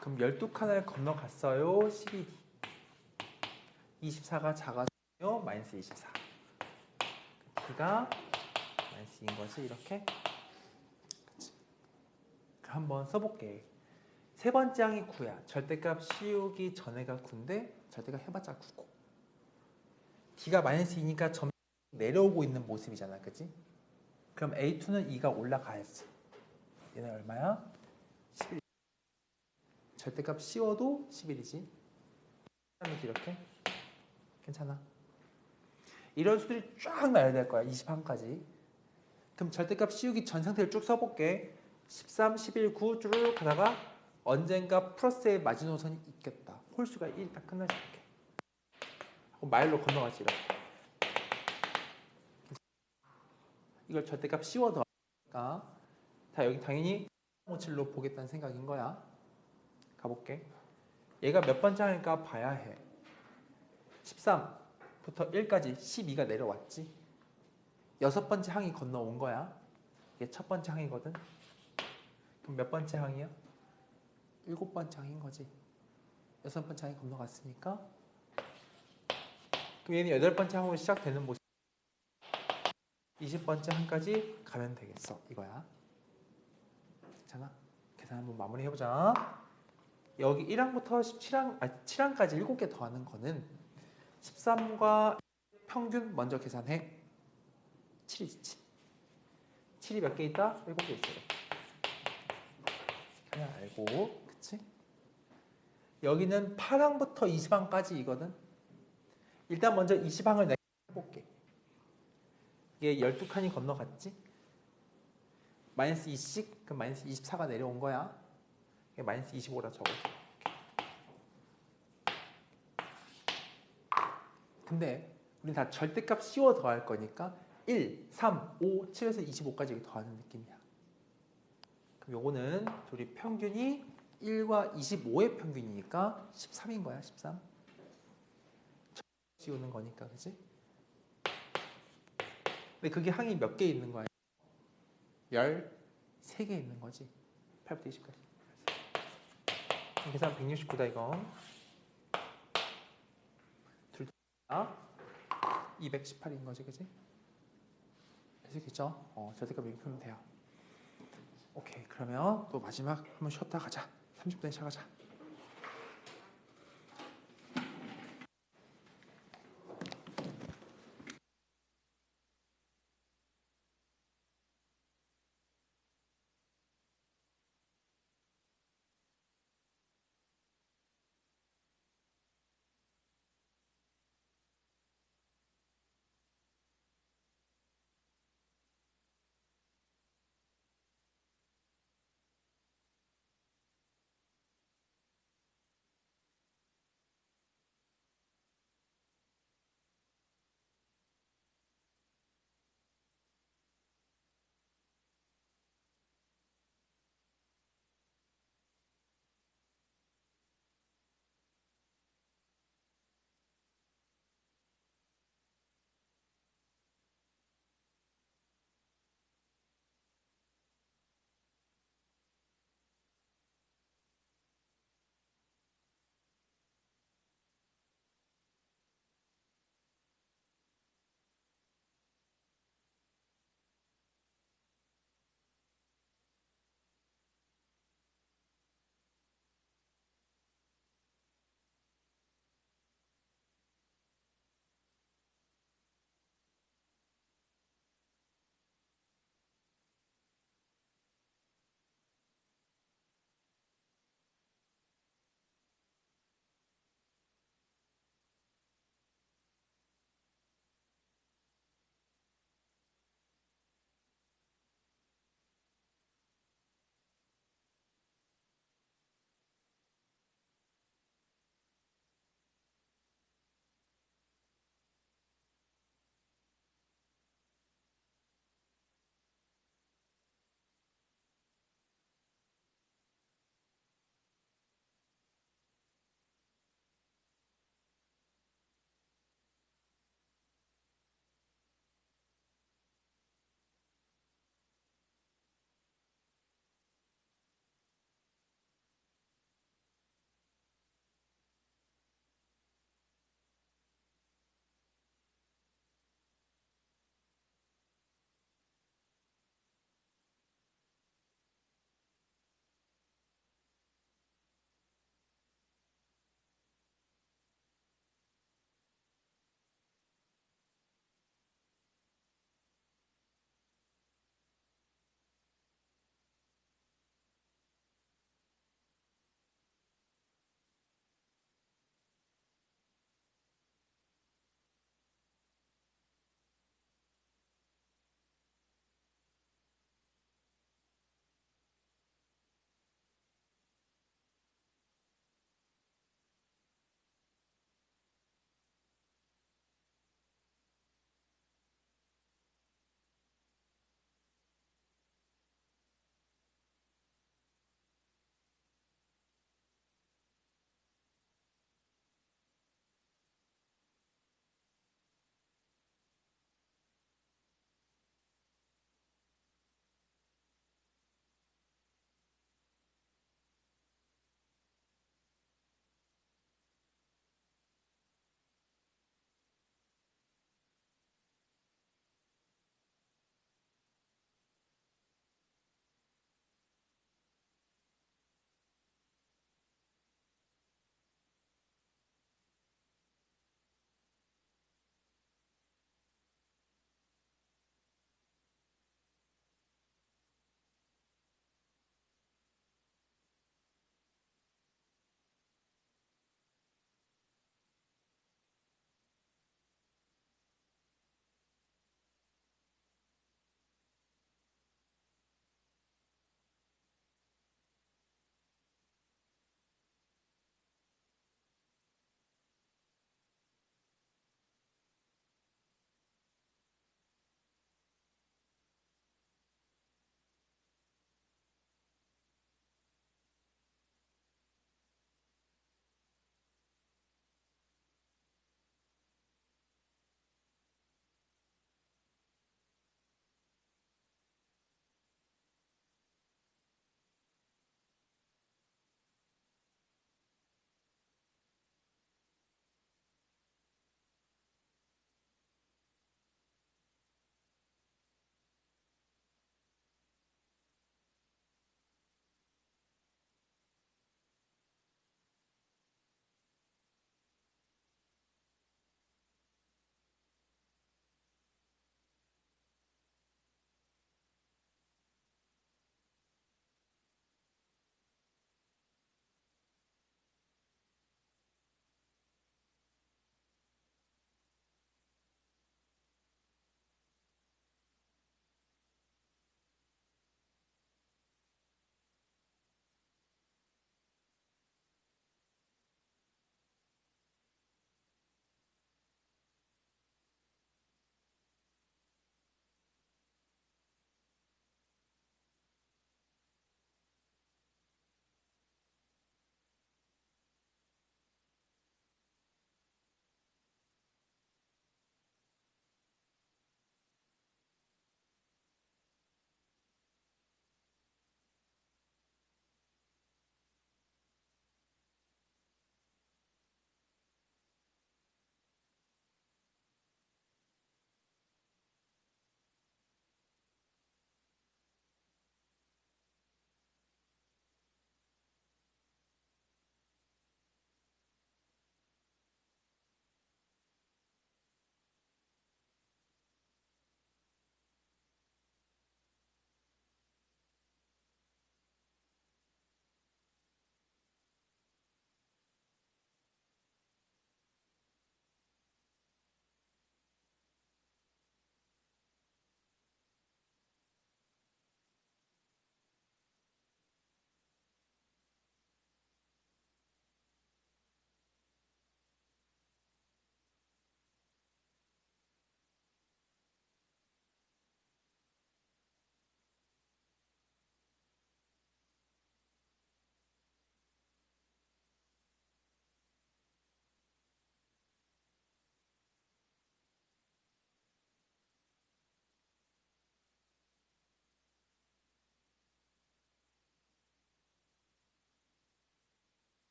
그럼 12칸을 건너갔어요. 12D. 24가 작아서요. 마이너스 24. D가 마이너스 2인 거지 이렇게. 그치. 한번 써볼게. 세 번째 항이 9야. 절대값 씌우기 전에가 9인데 절대값 해봤자 9고 D가 마이너스 2니까 점 내려오고 있는 모습이잖아. 그치? 그럼 A2는 2가 올라가야지. 얘는 얼마야? 11. 절대값 씌워도 11이지. 이렇게. 괜찮아. 이런 수들이 쫙 나야 될 거야. 20항까지. 그럼 절대값 씌우기 전 상태를 쭉 써볼게. 13, 11, 9 쭉 가다가 언젠가 플러스의 마지노선이 있겠다. 홀수가 1 딱 끝나지 이렇게. 마일로 건너가지 이렇게. 이걸 절대값 씌워 더하니까 다 여기 당연히 57로 보겠다는 생각인 거야. 가볼게. 얘가 몇 번째 항일까 봐야 해. 13부터 1까지 12가 내려왔지. 여섯 번째 항이 건너온 거야. 이게 첫 번째 항이거든. 그럼 몇 번째 항이야? 일곱 번째 항인 거지. 여섯 번째 항이 건너갔으니까. 그럼 얘는 여덟 번째 항으로 시작되는 모습. 20번째 항까지 가면 되겠어. 이거야. 괜찮아? 계산 한번 마무리 해보자. 여기 1항부터 7항까지 7개 더하는 거는 13과 평균 먼저 계산해. 7이지 7. 7이 몇 개 있다? 7개 있어요. 그냥 알고. 그치? 여기는 8항부터 20항까지이거든. 일단 먼저 20항을 내가 해볼게. 이게 12칸이 건너갔지? 마이너스 2씩, 그럼 마이너스 24가 내려온 거야. 이게 마이너스 25라 적어줘. 근데 우린 다 절대값 씌워 더할 거니까 1, 3, 5, 7에서 25까지 더하는 느낌이야. 그럼 요거는 둘이 평균이 1과 25의 평균이니까 13인 거야. 13. 씌우는 거니까, 그치? 근데 그게 항이 몇 개 있는 거야? 13개 있는 거지. 8부터 20까지. 계산 169다 이거. 둘 다 218인 거지, 그치? 아시겠죠? 절대값 이렇게 풀면 돼요. 오케이, 그러면 또 마지막 한번 쉬었다 가자. 30분에 시작하자.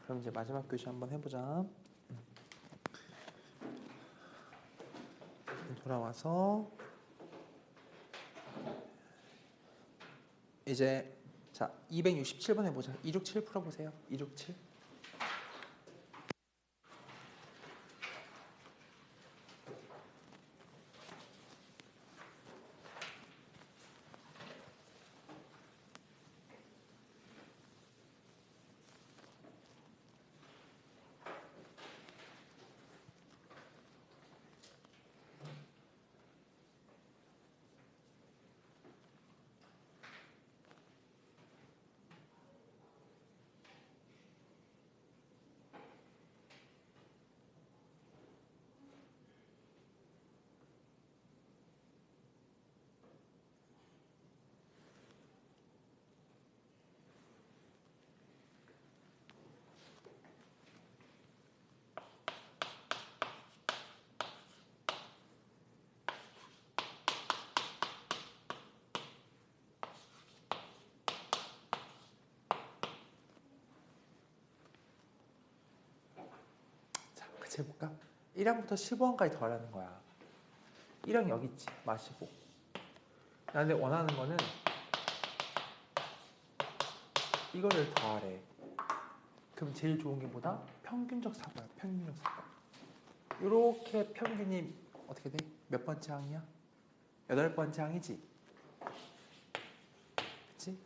그럼 이제 마지막 교시 한번 해보자. 돌아와서 이제 자 267번 해보자. 267 풀어보세요. 267. 같이 해볼까? 1항부터 15항까지 더하라는 거야. 1항 여기 있지. 마시고. 나한테 원하는 거는 이거를 더하래. 그럼 제일 좋은 게 뭐다? 평균적 사고야. 평균적 사고. 이렇게 평균이 어떻게 돼? 몇 번째 항이야? 8번째 항이지? 그치?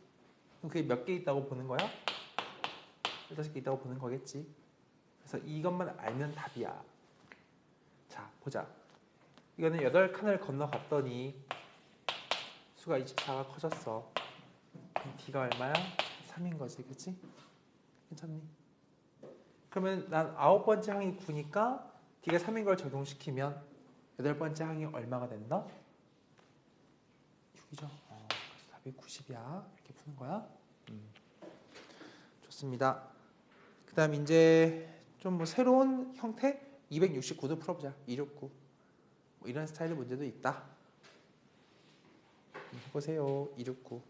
그럼 그게 몇 개 있다고 보는 거야? 15개 있다고 보는 거겠지? 그래서 이것만 알면 답이야. 자, 보자. 이거는 8칸을 건너갔더니 수가 24가 커졌어. 그럼 D가 얼마야? 3인 거지, 그치? 괜찮니? 그러면 난 9번째 항이 9니까 D가 3인 걸 적용시키면 8번째 항이 얼마가 된다? 6이죠. 그래서 답이 90이야. 이렇게 푸는 거야. 좋습니다. 그 다음 이제 좀 뭐 새로운 형태? 269도 풀어보자. 269. 뭐 이런 스타일의 문제도 있다. 해보세요. 269.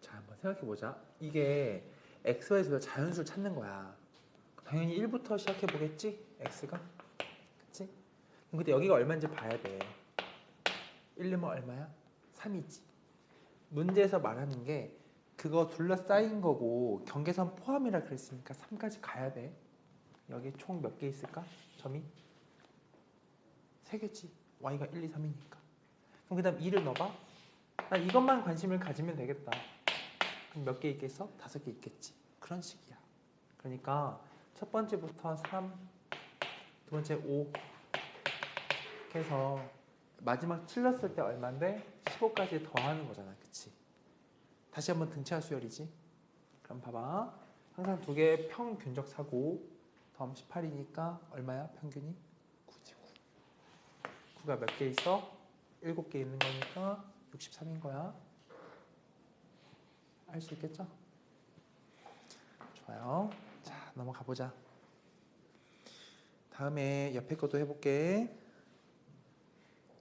자, 한번 생각해보자. 이게 xy에서 자연수를 찾는 거야. 당연히 1부터 시작해보겠지? x가? 그치? 그럼 근데 여기가 얼마인지 봐야 돼. 1은 얼마야? 3이지. 문제에서 말하는 게 그거 둘러싸인 거고 경계선 포함이라 그랬으니까 3까지 가야 돼. 여기 총 몇 개 있을까? 점이? 3개지. y가 1, 2, 3이니까. 그럼 그 다음 2를 넣어봐. 난 이것만 관심을 가지면 되겠다. 그럼 몇 개 있겠어? 5개 있겠지. 그런 식이야. 그러니까 첫 번째부터 3, 두 번째 5 이렇게 해서 마지막 7 넣었을 때 얼마인데 15까지 더하는 거잖아. 그치? 다시 한번 등차 수열이지. 그럼 봐봐. 항상 두 개의 평균적 사고 더하면 18이니까 얼마야? 평균이? 9지. 9가 몇 개 있어? 7개 있는 거니까 63인 거야. 알 수 있겠죠? 좋아요. 자, 넘어가 보자. 다음에 옆에 것도 해볼게.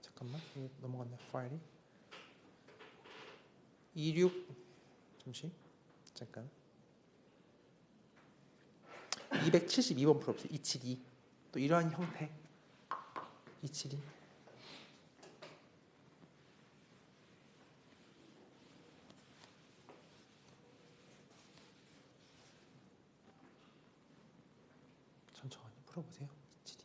잠깐만, 넘어갔네 파일이. 26 잠시 잠깐. 272번 풀어보세요. 272. 또 이러한 형태. 272. 천천히 풀어보세요. 272.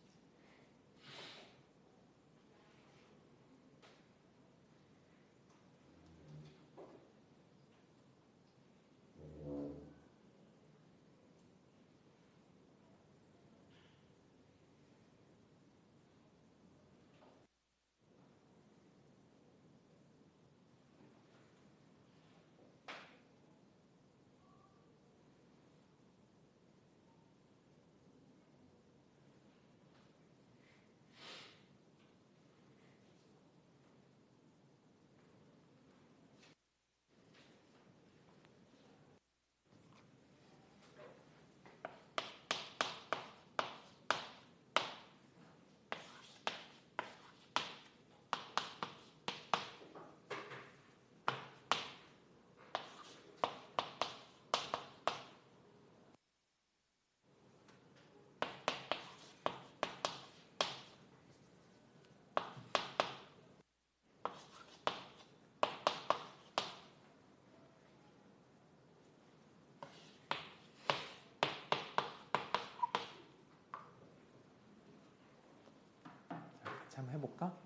한번 해볼까?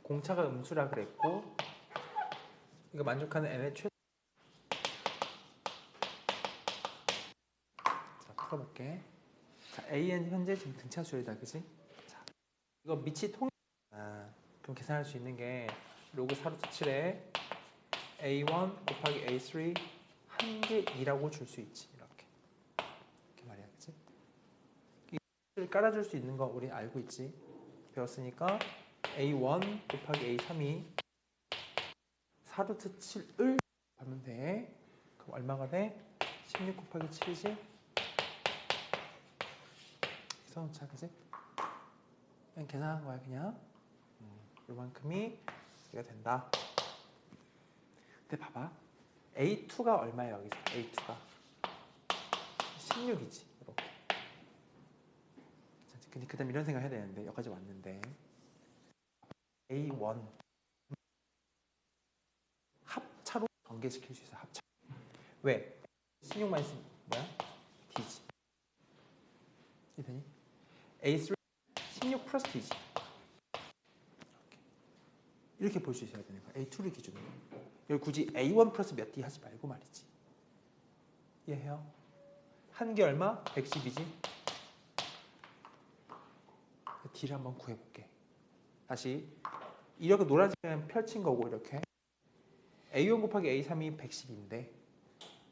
공차가 음수라 그랬고 이거 만족하는 n의 최. 자, 풀어볼게. 자, an 현재 지금 등차수열이다, 그지? 자, 이거 밑이 통. 그럼 계산할 수 있는 게 로그 4루트 7에 a1 곱하기 a3 한 개 2라고 줄 수 있지. 이렇게 말이야, 그지? 이를 깔아줄 수 있는 거 우리 알고 있지? 배웠으니까 a1 곱하기 a3이 4루트 7을 하면 돼. 그럼 얼마가 돼? 16 곱하기 7이지? 써놓자, 그지? 그냥 계산한 거야, 그냥. 요만큼이 이게 된다. 근데 봐봐. A2가 얼마야, 여기서? A2가 16이지. 이렇게. 근데 그 다음 이런 생각 해야 되는데, 여기까지 왔는데 A1 합차로 전개시킬 수 있어. 합차. 왜? 16 마이너스 뭐야? D지. 이되니? A3 16 플러스 D지. 이렇게 볼 수 있어야 되는 거야. A2를 기준으로. 여기 굳이 A1 플러스 몇 D 하지 말고 말이지. 이해해요? 한 개 얼마? 110이지. D를 한번 구해볼게. 다시 이렇게 노란색은 펼친 거고 이렇게 A1 곱하기 A3이 110인데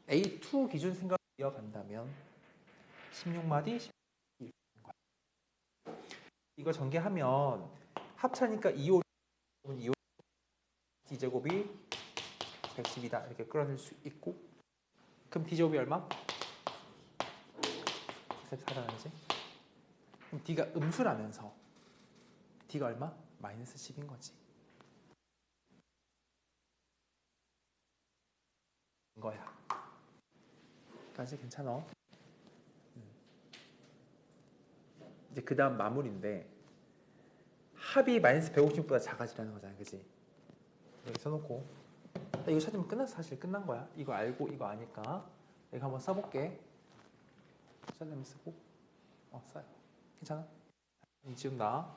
A2 기준 생각을 이어간다면 16마디 16 거야. 이거 전개하면 합차니까 2호 D제곱이 110이다 이렇게 끌어낼 수 있고 그럼 D제곱이 얼마? 114라는지 그럼 D가 음수라면서 D가 얼마? 마이너스 10인 거지. 거야. 까지 괜찮아. 이제 그 다음 마무리인데 합이 마이너스 150보다 작아지라는 거잖아, 그지? 여기 써놓고 이거 찾으면 끝났어. 사실 끝난 거야. 이거 알고 이거 아니까 이거 한번 써볼게. 써내면 쓰고 써요. 괜찮아? 지운다.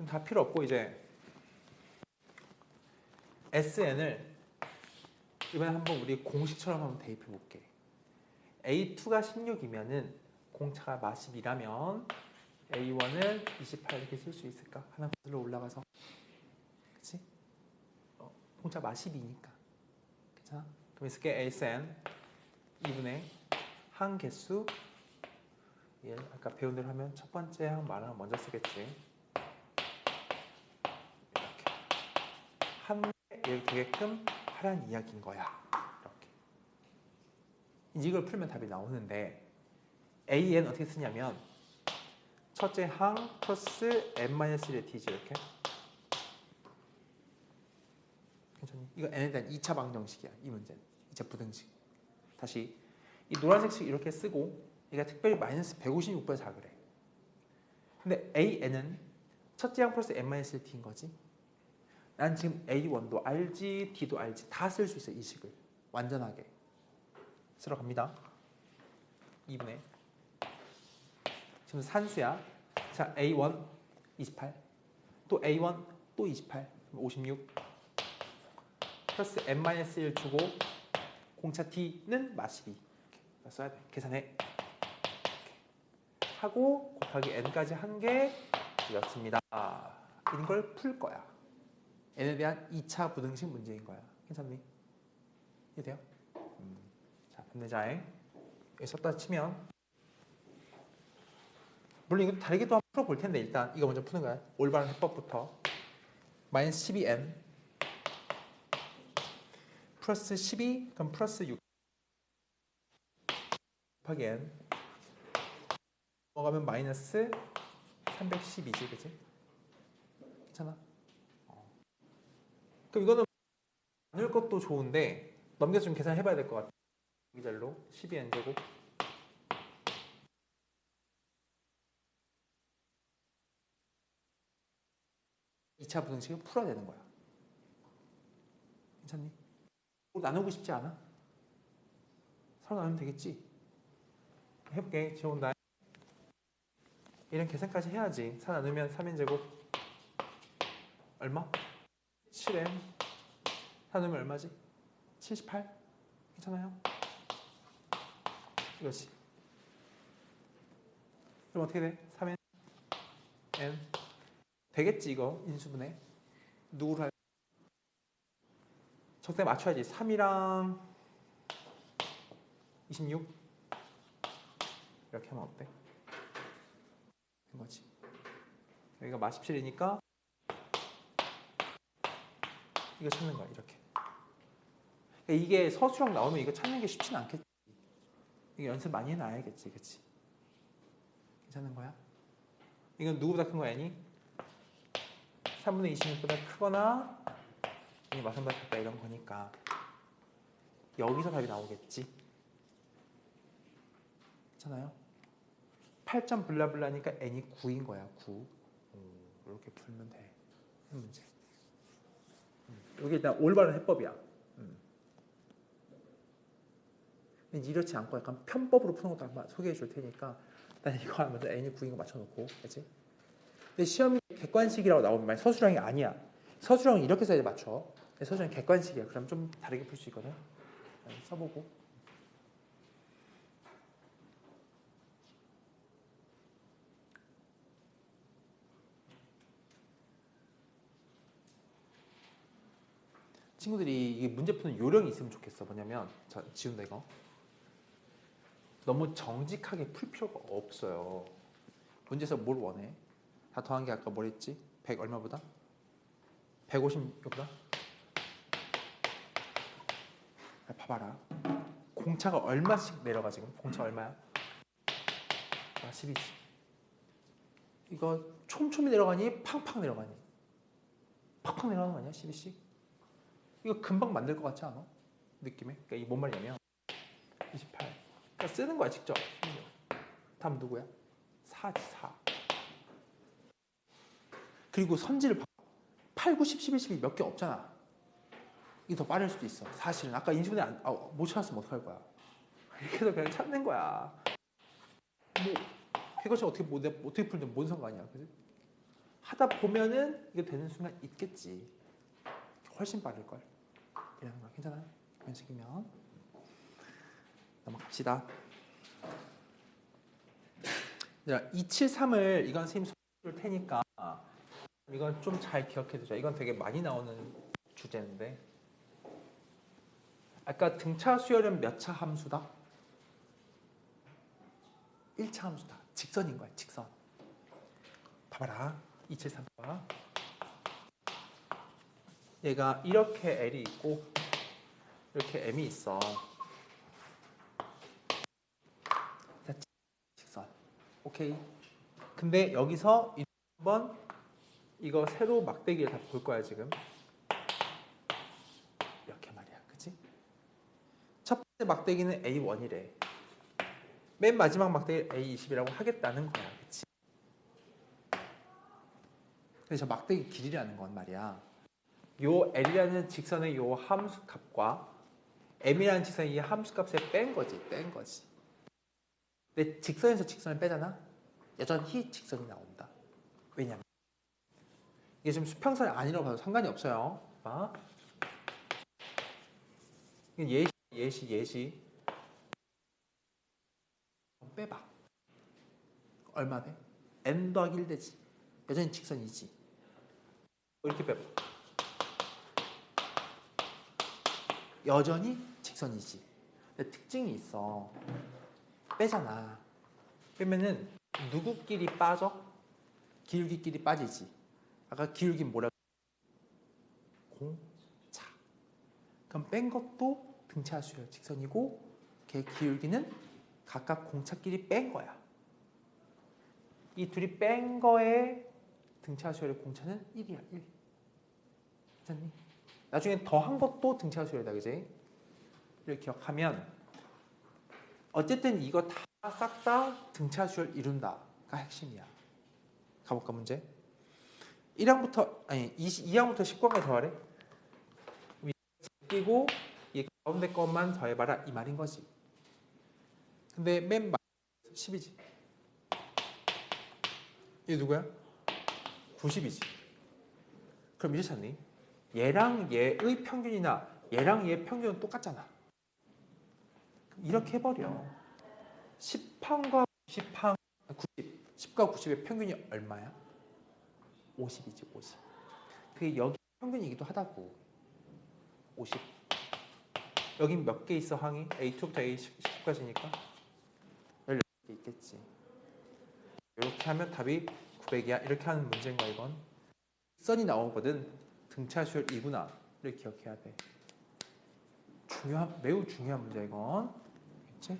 다 필요 없고 이제 SN을 이번에 한번 우리 공식처럼 한번 대입해 볼게. A2가 16이면은 공차가 마십이라면 A1을 28 이렇게 쓸 수 있을까? 하나 거슬러 올라가서 그치? 공차 마십이니까 괜찮아? 그럼 있을게 ASN 2분의 항 개수 1 아까 배운 대로 하면 첫 번째 항 말을 먼저 쓰겠지. 이렇게 한 개 되게끔 하라는 이야기인 거야. 이렇게 이제 이걸 풀면 답이 나오는데 AN 어떻게 쓰냐면 첫째 항 플러스 n-1의 d지 이렇게. 괜찮니? 이거 n에 대한 2차 방정식이야. 이 문제는 2차 부등식. 다시 이 노란색식 이렇게 쓰고 얘가 특별히 마이너스 156보다 작으래. 근데 an은 첫째 항 플러스 n-1 d인 거지. 난 지금 a1도 알지, d도 알지. 다 쓸 수 있어. 이 식을 완전하게 쓰러 갑니다. 2분의 지금 산수야. 자, A1 28, 또 A1 또 28, 56 플러스 n-1 주고 공차 D는 마12 이렇게 써야 돼. 계산해. 이렇게 하고 곱하기 n까지 한 게 이렇습니다. 이런 걸 풀 거야. n에 대한 2차 부등식 문제인 거야. 괜찮니? 이해돼요? 자, 분내자에 여기 썼다 치면 물론 이거 다르게도 한번 풀어볼 텐데 일단 이거 먼저 푸는 거야. 올바른 해법부터. 마이너스 12n 플러스 12 그럼 플러스 6 곱하기 n 넘어가면 마이너스 312지, 그치? 괜찮아? 그럼 이거는 나눌 것도 좋은데 넘겨서 좀 계산해봐야 될 것 같아. 이 자리로 12n 제곱 2차 부등식을 풀어야 되는 거야. 괜찮니? 나누고 싶지 않아? 서로 나누면 되겠지? 해볼게. 지원다. 이런 계산까지 해야지. 4 나누면 3n제곱 얼마? 7n 4 나누면 얼마지? 78? 괜찮아요? 이거지. 그럼 어떻게 돼? 3n n 되겠지 이거 인수분해. 누구를 할 적당히 맞춰야지. 3이랑 26 이렇게 하면 어때? 된 거지. 여기가 마 17이니까 이거 찾는 거야. 이렇게. 그러니까 이게 서술형 나오면 이거 찾는 게 쉽진 않겠지. 이게 연습 많이 해놔야겠지. 그치? 괜찮은 거야? 이건 누구보다 큰 거 아니? 3분의 26보다 크거나 이 마찬가지다 같다 이런 거니까 여기서 답이 나오겠지. 괜찮아요? 8점 블라블라니까 n이 9인 거야. 9. 이렇게 풀면 돼. 이 문제. 이게 일단 올바른 해법이야. 이렇지 않고 약간 편법으로 푸는 것도 한번 소개해 줄 테니까 난 이거 하면서 n이 9인 거 맞춰놓고, 그치? 근데 시험이 객관식이라고 나오면 서술형이 아니야. 서술형은 이렇게 써야 맞춰. 서술형이 객관식이야. 그럼 좀 다르게 풀 수 있거든. 써보고. 친구들이 이게 문제 푸는 요령이 있으면 좋겠어. 뭐냐면 자, 지운다 이거. 너무 정직하게 풀 필요가 없어요. 문제에서 뭘 원해? 다 더한 게 아까 뭘 했지? 100 얼마보다? 150보다? 봐봐라. 공차가 얼마씩 내려가 지금? 공차 얼마야? 12지. 이거 촘촘히 내려가니? 팡팡 내려가니? 팍팍 내려가는 거 아니야? 12씩? 이거 금방 만들 것 같지 않아? 느낌에? 그러니까 이게 뭔 말이냐면 28. 그러니까 쓰는 거야 직접. 다음 누구야? 4지 4. 그리고 선지를 8, 9, 10, 11, 12 몇 개 없잖아. 이게 더 빠를 수도 있어. 사실은 아까 인수분해 못 찾았으면 어떡할 거야. 이렇게 해서 그냥 찾는 거야. 뭐 해거치 어떻게 풀든 뭔 상관이야. 그지? 하다 보면은 이게 되는 순간 있겠지. 훨씬 빠를걸. 이러는 거 괜찮아요? 이런 식이면 넘어갑시다. 273을 이건 선생님 줄 테니까 이건 좀 잘 기억해 두자. 이건 되게 많이 나오는 주제인데 아까 등차 수열은 몇 차 함수다? 1차 함수다. 직선인 거야. 직선. 봐봐라. 273봐. 얘가 이렇게 L이 있고 이렇게 M이 있어. 직선. 오케이. 근데 여기서 한번 이거 세로 막대기를 다 볼 거야 지금. 이렇게 말이야, 그치? 첫 번째 막대기는 A1이래. 맨 마지막 막대기 A20이라고 하겠다는 거야, 그치? 그래서 막대기 길이라는 건 말이야. 요 L이라는 직선의 요 함수 값과 M이라는 직선의 이 함수 값을 뺀 거지. 근데 직선에서 직선을 빼잖아? 여전히 직선이 나온다. 왜냐면 이게 지금 수평선이 아니라고 봐도 상관이 없어요. 봐. 예시. 빼봐. 얼마 돼? n 더하기 1 되지. 여전히 직선이지. 이렇게 빼봐. 여전히 직선이지. 근데 특징이 있어. 빼잖아. 빼면은 누구끼리 빠져? 기울기끼리 빠지지. 아까 기울기 뭐라고? 공차. 그럼 뺀 것도 등차수열 직선이고 걔 기울기는 각각 공차끼리 뺀 거야. 이 둘이 뺀 거에 등차수열의 공차는 1이야. 1. 괜찮니? 나중에 더한 것도 등차수열이다. 그지? 이렇게 기억하면 어쨌든 이거 다 싹 다 등차수열 이룬다가 핵심이야. 가볼까 문제? 2항부터 10권까지 더하래. 끼고 이 가운데 것만 더해봐라 이 말인 거지. 근데 맨 마지막 10이지. 이게 누구야? 90이지. 그럼 이제 찾니? 얘랑 얘의 평균이나 얘랑 얘의 평균은 똑같잖아. 이렇게 해버려. 10항과 90항, 10과 90의 평균이 얼마야? 50이지, 50. 그게 여기 평균이기도 하다고. 50. 여긴 몇 개 있어, 항이? A2부터 A10까지니까? 16개 있겠지. 이렇게 하면 답이 900이야. 이렇게 하는 문제인 거야, 이건. 선이 나오거든. 등차수열 2구나. 이렇게 기억해야 돼. 매우 중요한 문제야, 이건. 그치?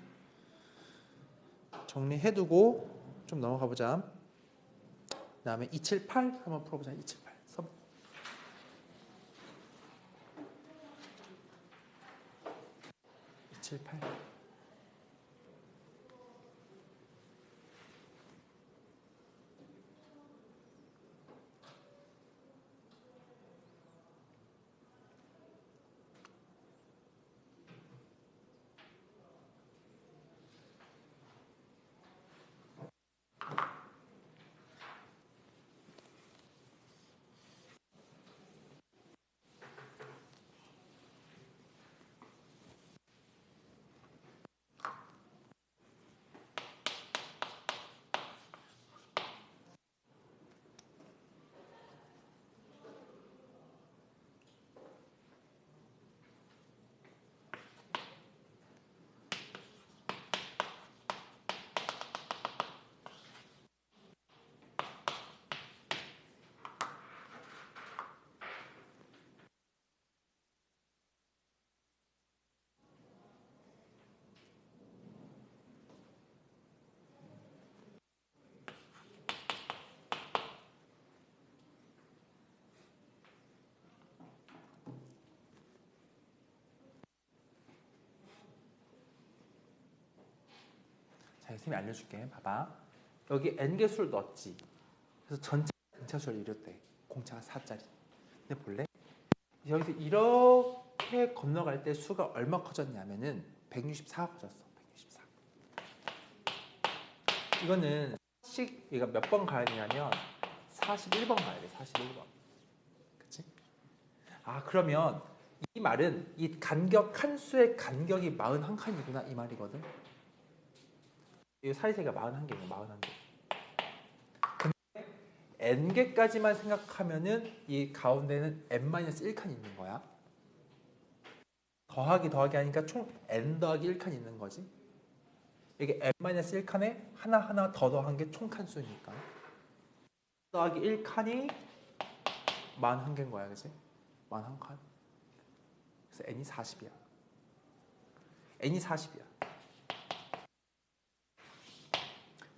정리해두고 좀 넘어가 보자. 그 다음에 278 한번 풀어보자. 278. 278. 자, 선생님이 알려줄게. 봐봐. 여기 n개수를 넣었지. 그래서 전체 등차수열이 이렇대. 공차가 4짜리. 근데 볼래? 여기서 이렇게 건너갈 때 수가 얼마 커졌냐면은 164가 커졌어. 164. 이거는 얘가 몇 번 가야 되냐면 41번 가야 돼. 41번. 그치? 아, 그러면 이 말은 이 간격 칸수의 간격이 41칸이구나 이 말이거든. 이 사이세가 41개예요. 41개. 근데 n개까지만 생각하면은 이 가운데는 n-1칸 있는 거야. 더하기 하니까 총 n 더하기 1칸 있는 거지. 이게 n-1칸에 하나 더 더한 게 총 칸수니까 더하기 1칸이 41개인 거야. 그치? 41칸. 그래서 n이 40이야. n이 40이야.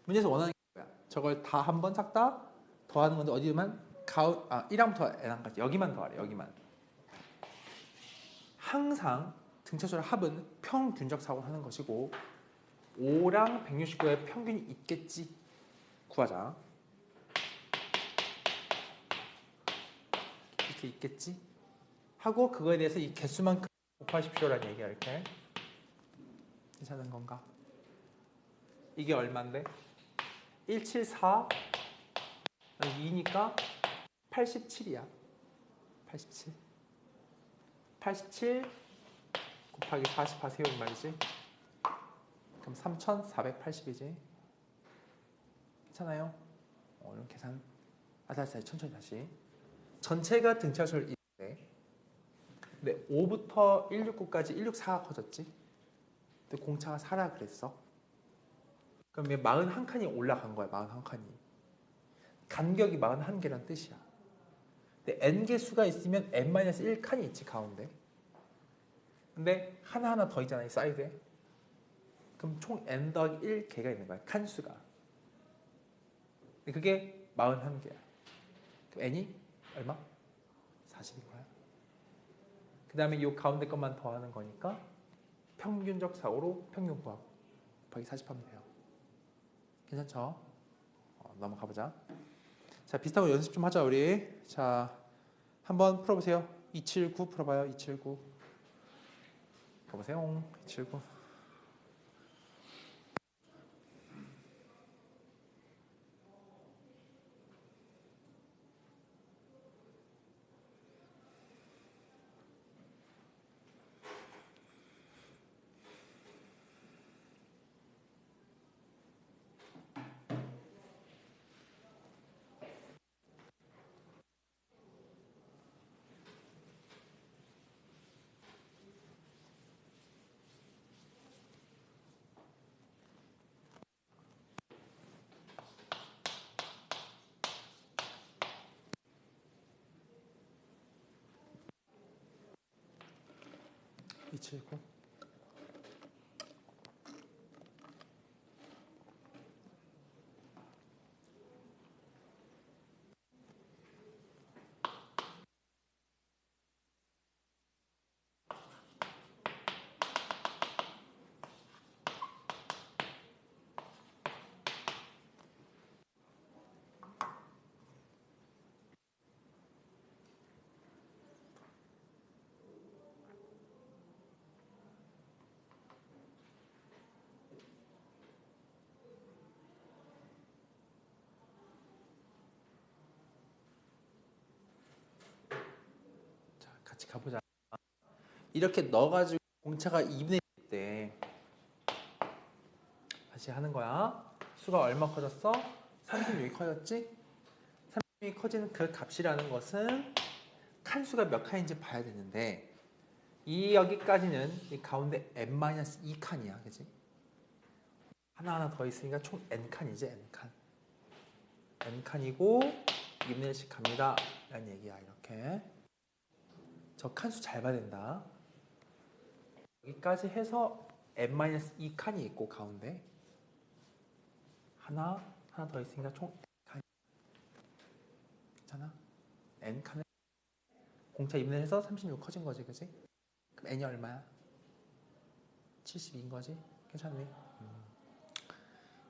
문제에서 원하는 게 뭐야? 저걸 다 한 번 싹 다 더하는 건데 어디만 1항부터 n항까지 여기만 더하래. 여기만. 항상 등차수의 합은 평균적 사고를 하는 것이고 5랑 169의 평균이 있겠지. 구하자. 이렇게 있겠지. 하고 그거에 대해서 이 개수만큼 곱하십시오라는 얘기야. 이렇게. 괜찮은 건가? 이게 얼만데? 174 2니까 87이야. 87. 87 곱하기 40 하세요 이 말이지. 그럼 3480이지. 괜찮아요? 이런 계산. 다시 천천히 다시. 전체가 등차수를 이때 근데 5부터 169까지 164가 커졌지. 근데 공차가 4라 그랬어. 그럼 얘 41칸이 올라간 거야. 41칸이. 간격이 41개란 뜻이야. 근데 n개 수가 있으면 n-1칸이 있지 가운데. 근데 하나하나 더 있잖아 이 사이드에. 그럼 총 n 더하기 1개가 있는 거야. 칸수가. 그게 41개야. 그럼 n이 얼마? 40인 거야. 그 다음에 이 가운데 것만 더하는 거니까 평균적 사고로 평균 구하고 곱하기 40하면 돼요. 괜찮죠? 넘어가 보자. 자, 비슷한 거 연습 좀 하자 우리. 자, 한번 풀어보세요. 279 풀어봐요. 279 가보세요. 279 279 자, 같이 가보자. 이렇게 넣어가지고 공차가 2분의 1 때 다시 하는 거야. 수가 얼마 커졌어? 36이 커졌지? 36이 커지는 그 값이라는 것은 칸수가 몇 칸인지 봐야 되는데 이 여기까지는 이 가운데 n-2칸이야. 그치? 하나하나 더 있으니까 총 n칸이지. n칸. n칸이고 2분의 1씩 갑니다. 라는 얘기야. 이렇게. 저 칸수 잘 봐야 된다. 여기까지 해서 n-2칸이 있고 가운데 하나 더 있으니까 총 n칸. 괜찮아? n칸을 공차 2분의 1에서 36 커진 거지. 그치? 그럼 n이 얼마야? 72인 거지? 괜찮네.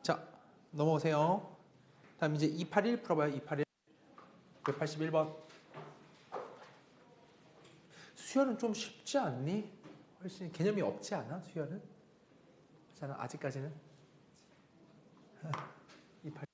자, 넘어오세요. 다음 이제 281 풀어봐요. 281 181번. 수열은 좀 쉽지 않니? 훨씬 개념이 없지 않아? 수열은? 괜찮아? 아직까지는? 281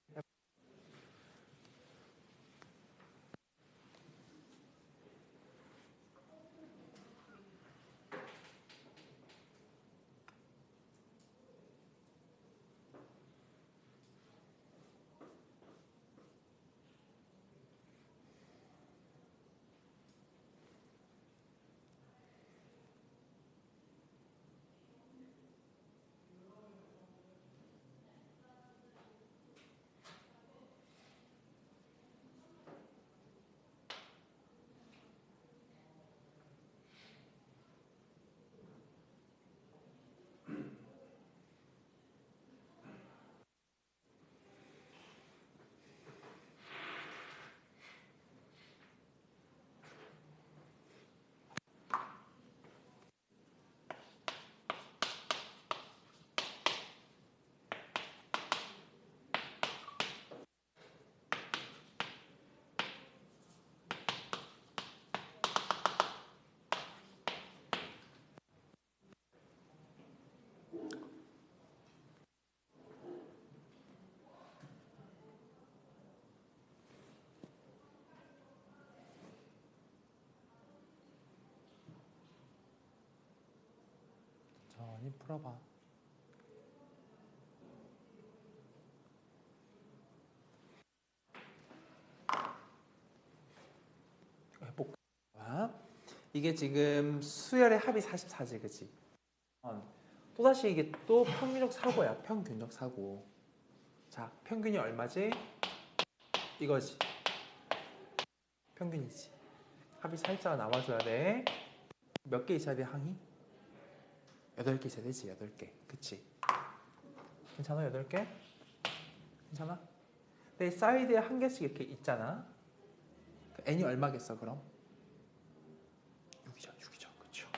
많이 풀어봐. 해볼까? 이게 지금 수열의 합이 44지, 그치? 또다시 이게 또 평균적 사고야. 평균적 사고. 자, 평균이 얼마지? 이거지. 평균이지. 합이 살짝 나와줘야 돼. 몇 개 있어야 돼, 항이? 8개 있어야 되지, 8개. 그치? 괜찮아, 8개? 괜찮아? 근데 사이드에 한 개씩 이렇게 있잖아. n이 얼마겠어, 그럼? 6이죠, 6이죠. 그쵸?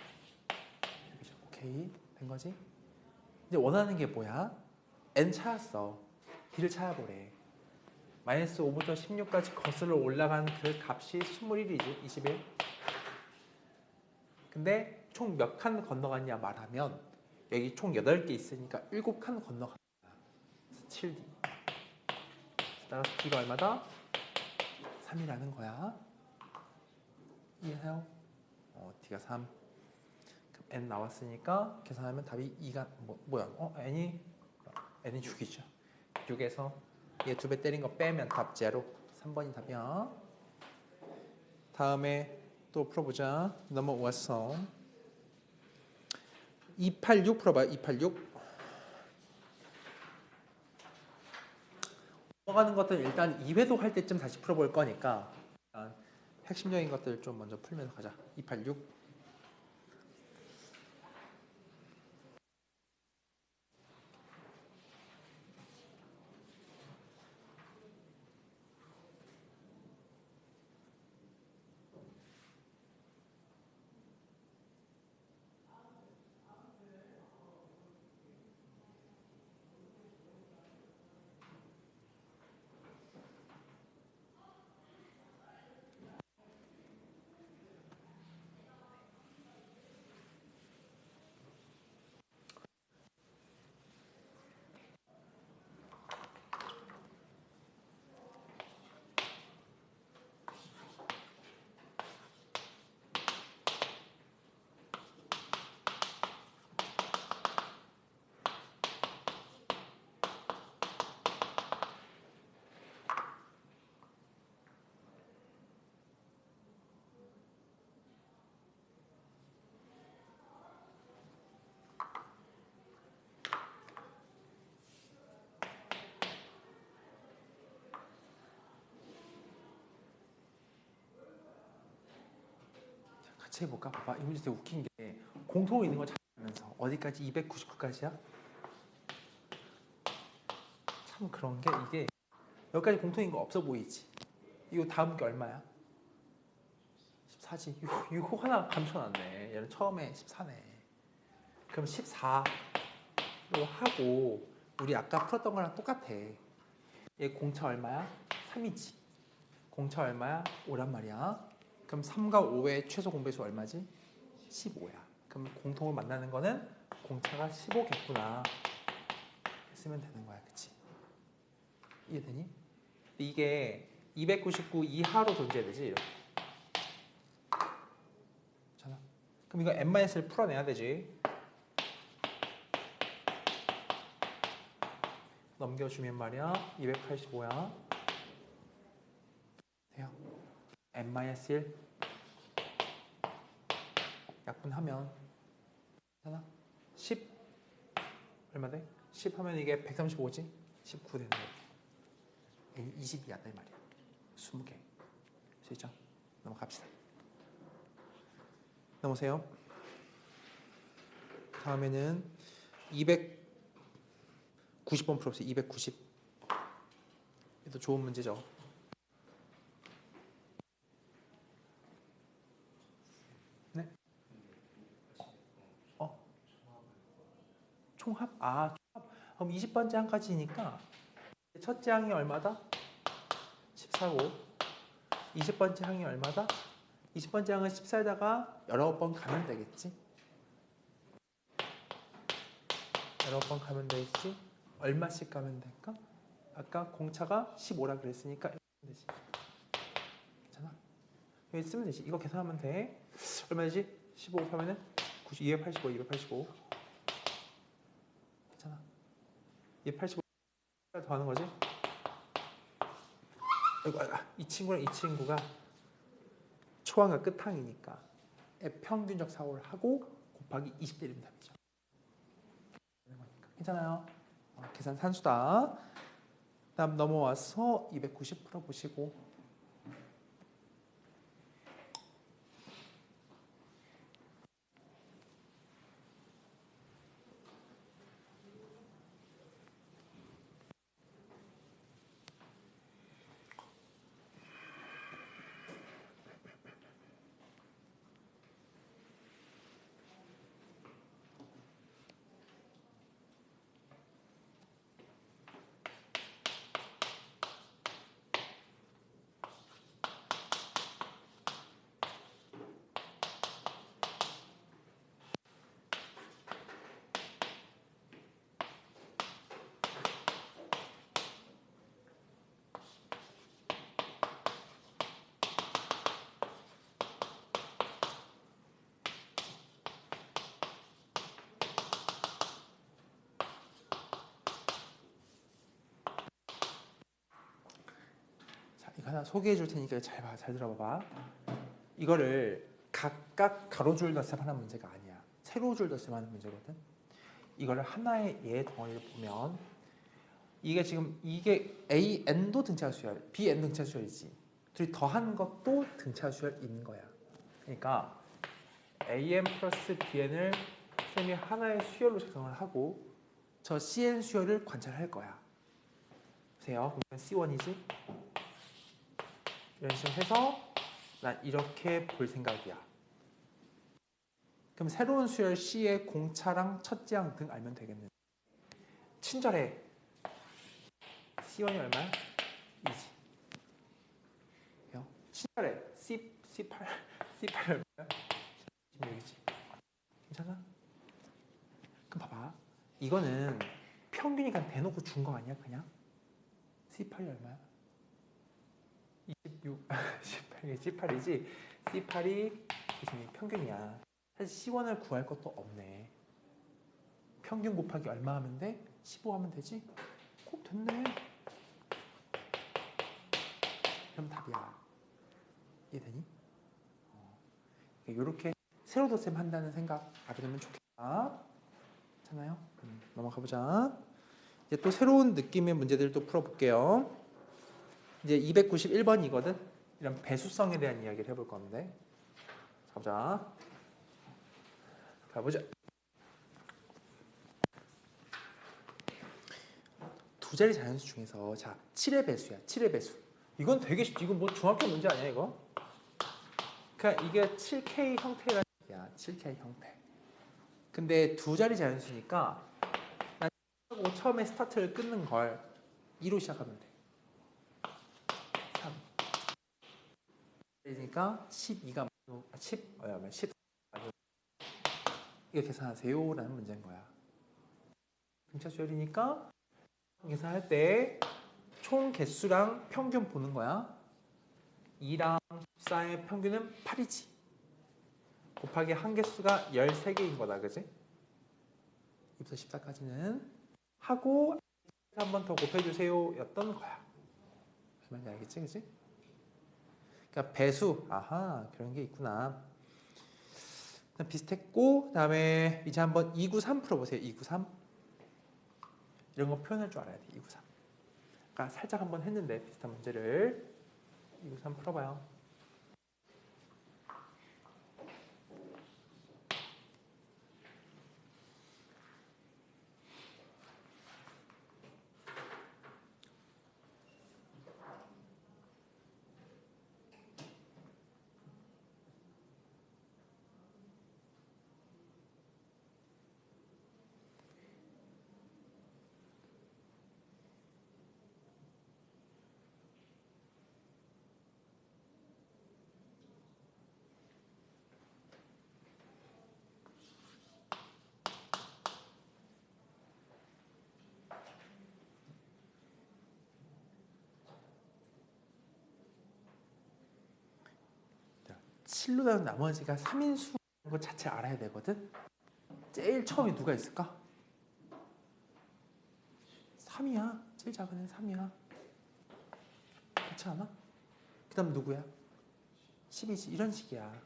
6이죠. 오케이. 된 거지? 이제 원하는 게 뭐야? n 찾았어. d를 찾아보래. 마이너스 5부터 16까지 거슬러 올라간 그 값이 21이지, 21. 근데 총 몇 칸 건너갔냐 말하면 여기 총 8개 있으니까 7칸 건너갔다. 7D. 따라서 D가 얼마다? 3이라는 거야. 이해해요? D가 3. 그럼 N 나왔으니까 계산하면 답이 2가 뭐야? N이 6이죠. 6에서 얘 2배 때린 거 빼면 답 제로. 3번이 답이야. 다음에 또 풀어보자. 넘어왔어. 286 풀어봐요. 286. 넘어가는 것들은 일단 2회독 할 때쯤 다시 풀어볼 거니까 일단 핵심적인 것들 좀 먼저 풀면서 가자. 286. 같이 해볼까? 봐봐. 이 문제 되게 웃긴 게 공통 있는 걸 찾으면서 어디까지? 299까지야? 참 그런 게 이게 여기까지 공통인 거 없어 보이지? 이거 다음 게 얼마야? 14지. 이거 하나 감춰놨네. 얘는 처음에 14네. 그럼 14로 하고 우리 아까 풀었던 거랑 똑같아. 얘 공차 얼마야? 3이지. 공차 얼마야? 5란 말이야. 그럼 3과 5의 최소 공배수 얼마지? 15야. 그럼 공통을 만나는 거는 공차가 15겠구나. 쓰면 되는 거야. 그치? 이해되니? 이게 299 이하로 존재되지? 이렇게. 괜찮아? 그럼 이거 n-를 풀어내야 되지. 넘겨주면 말이야. 285야. 돼요. n-1 약분하면 괜찮아? 10 얼마 돼? 10 하면 이게 135지? 19 되는 거야. 22야 이 말이야. 20개. 됐죠? 넘어갑시다. 넘어오세요. 다음에는 290번 풀어보세요. 290. 이것도 좋은 문제죠. 네? 총합? 총합. 그럼 20번째 항까지니까 첫째 항이 얼마다? 14고 20번째 항이 얼마다? 20번째 항은 14에다가 19번 가면 되겠지? 19번 가면 되겠지? 얼마씩 가면 될까? 아까 공차가 15라 그랬으니까 되지. 괜찮아? 여기 쓰면 되지. 이거 계산하면 돼. 얼마지? 15 하면은 285, 285. 285 더하는 거지. 이 친구랑 이 친구가 초항과 끝항이니까 평균적 사고를 하고 곱하기 20 때리면 답이죠. 괜찮아요? 계산 산수다. 다음 넘어와서 290 풀어보시고. 이거 하나 소개해 줄 테니까 잘 들어봐봐. 이거를 각각 가로줄 덧셈 하는 문제가 아니야. 세로줄 덧셈 하는 문제거든. 이거를 하나의 얘 덩어리를 보면 이게 AN도 등차수열, BN 등차수열이지. 둘이 더한 것도 등차수열인 거야. 그러니까 AN 플러스 BN을 쌤이 하나의 수열로 작성을 하고 저 CN 수열을 관찰할 거야. 보세요. C1이지? 이런 식으로 해서 난 이렇게 볼 생각이야. 그럼 새로운 수열 C의 공차랑 첫지항 등 알면 되겠네. 친절해. C1이 얼마야? 2지. 친절해. C8 얼마야? 16이지. 괜찮아? 그럼 봐봐. 이거는 평균이 그냥 대놓고 준 거 아니야 그냥? C8이 얼마야? 26, 18이지. C8이 평균이야. 사실 C1을 구할 것도 없네. 평균 곱하기 얼마 하면 돼? 15 하면 되지? 꼭 됐네. 그럼 답이야. 이해되니? 이렇게 세로 덧셈 한다는 생각 알게 되면 좋겠다. 괜찮아요? 넘어가 보자. 이제 또 새로운 느낌의 문제들을 또 풀어볼게요. 이제 291번이거든. 이런 배수성에 대한 이야기를 해볼 건데. 가보자. 두 자리 자연수 중에서 자 7의 배수야. 7의 배수. 이건 되게 쉽지. 이건 뭐 중학교 문제 아니야 이거? 그러니까 이게 7K 형태라는 얘기야. 7K 형태. 근데 두 자리 자연수니까 난 처음에 스타트를 끊는 걸 2로 시작하면 돼. 3. 그러니까 12가 10 이거 계산하세요 라는 문제인 거야. 등차수열이니까 계산할 때 총 개수랑 평균 보는 거야. 2랑 14의 평균은 8이지. 곱하기 한 개수가 13개인 거다. 그지? 2부터 14까지는 하고 한 번 더 곱해주세요 였던 거야. 무슨 말인지 알겠지? 그지? 그러니까 배수. 아하, 그런 게 있구나. 비슷했고, 그 다음에 이제 한번 293 풀어보세요. 293. 이런 거 표현할 줄 알아야 돼. 293. 아까 살짝 한번 했는데 비슷한 문제를 293 풀어봐요. 실로 나눈 나머지가 3인수인 것 자체 알아야 되거든. 제일 처음에 누가 있을까? 3이야. 제일 작은 애는 3이야. 그렇지 않아? 그 다음 누구야? 10이지. 이런 식이야.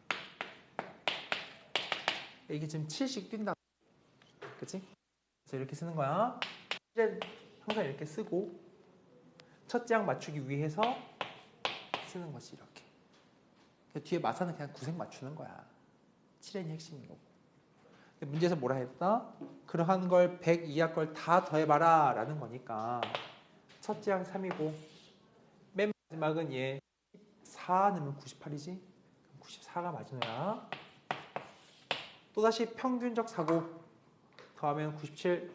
이게 지금 7씩 뛴다. 그치? 그래서 이렇게 쓰는 거야. 항상 이렇게 쓰고 첫째 항 맞추기 위해서 쓰는 거지. 이렇게. 뒤에 마사는 그냥 구색 맞추는 거야. 7n이 핵심인 거고. 문제에서 뭐라 했다? 그러한 걸 100 이하 걸 다 더해봐라 라는 거니까 첫째 항 3이고 맨 마지막은 얘 4 넣으면 98이지? 94가 맞은 애야. 또다시 평균적 사고 더하면 97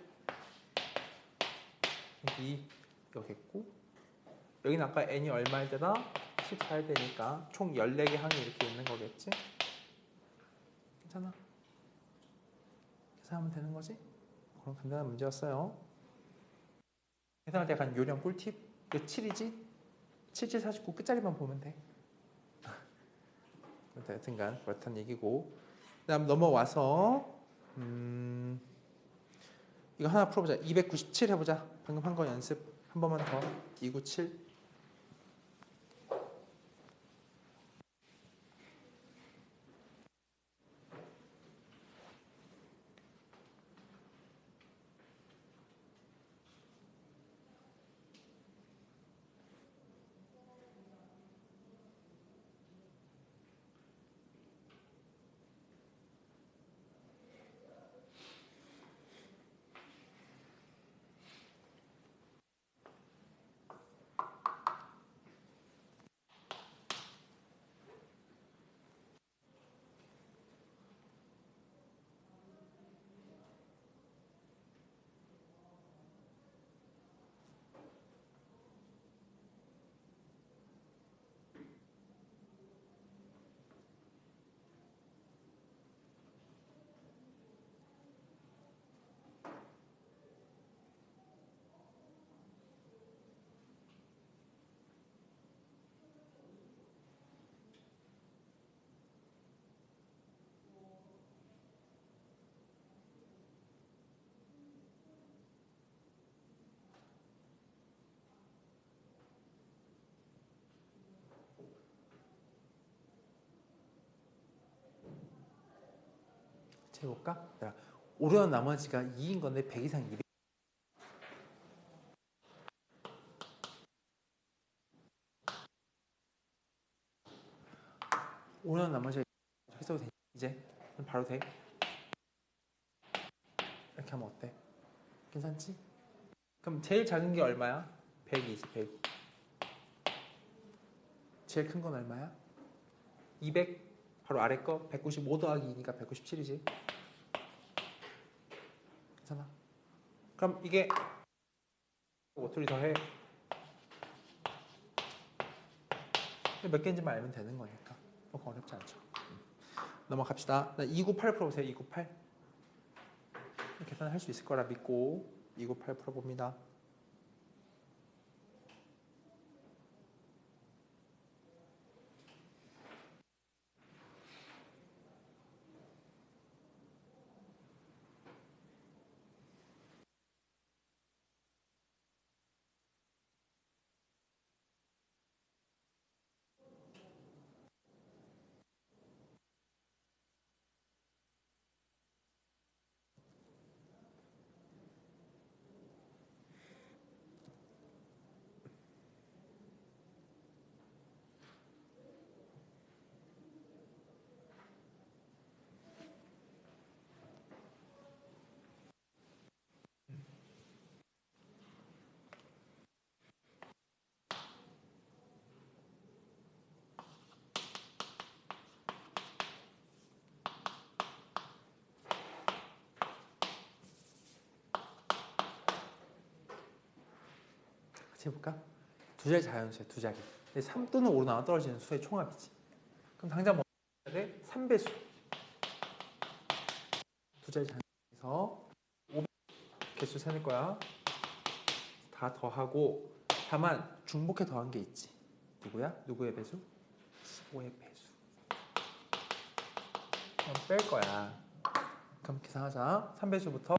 2 여기겠고 여기는 아까 n이 얼마일 때다? 14일 때니까 총 14개 항이 이렇게 있는 거겠지? 괜찮아? 계산하면 되는 거지? 그런 간단한 문제였어요. 계산할 때 약간 요령 꿀팁. 이거 7이지? 7749 끝자리만 보면 돼. 여튼간 그렇다는 얘기고. 그 다음 넘어와서 이거 하나 풀어보자. 297 해보자. 방금 한 거 연습 한 번만 더. 297. 해볼까? 오르는 나머지가 2인 건데 100 이상 200. 오르는 나머지가 해석이 돼. 이제 바로 돼. 이렇게 하면 어때? 괜찮지? 그럼 제일 작은 게 얼마야? 100이지 100. 제일 큰 건 얼마야? 200. 바로 아래 거 195 더하기 2니까 197이지. 괜찮아? 그럼 이게 오투리 더해. 몇 개인지만 알면 되는 거니까 어렵지 않죠. 넘어갑시다. 298 풀어보세요. 298 계산할 수 있을 거라 믿고 298 풀어봅니다. 같이 해볼까? 두 자리 자연수야, 두 자리. 3 또는 5로 나와 떨어지는 수의 총합이지. 그럼 당장 뭐 해야 돼? 3배수. 두 자리 자연수에서 5개수 세낼 거야. 다 더하고 다만 중복해 더한 게 있지. 누구야? 누구의 배수? 15의 배수. 그럼 뺄 거야. 그럼 계산하자. 3배수부터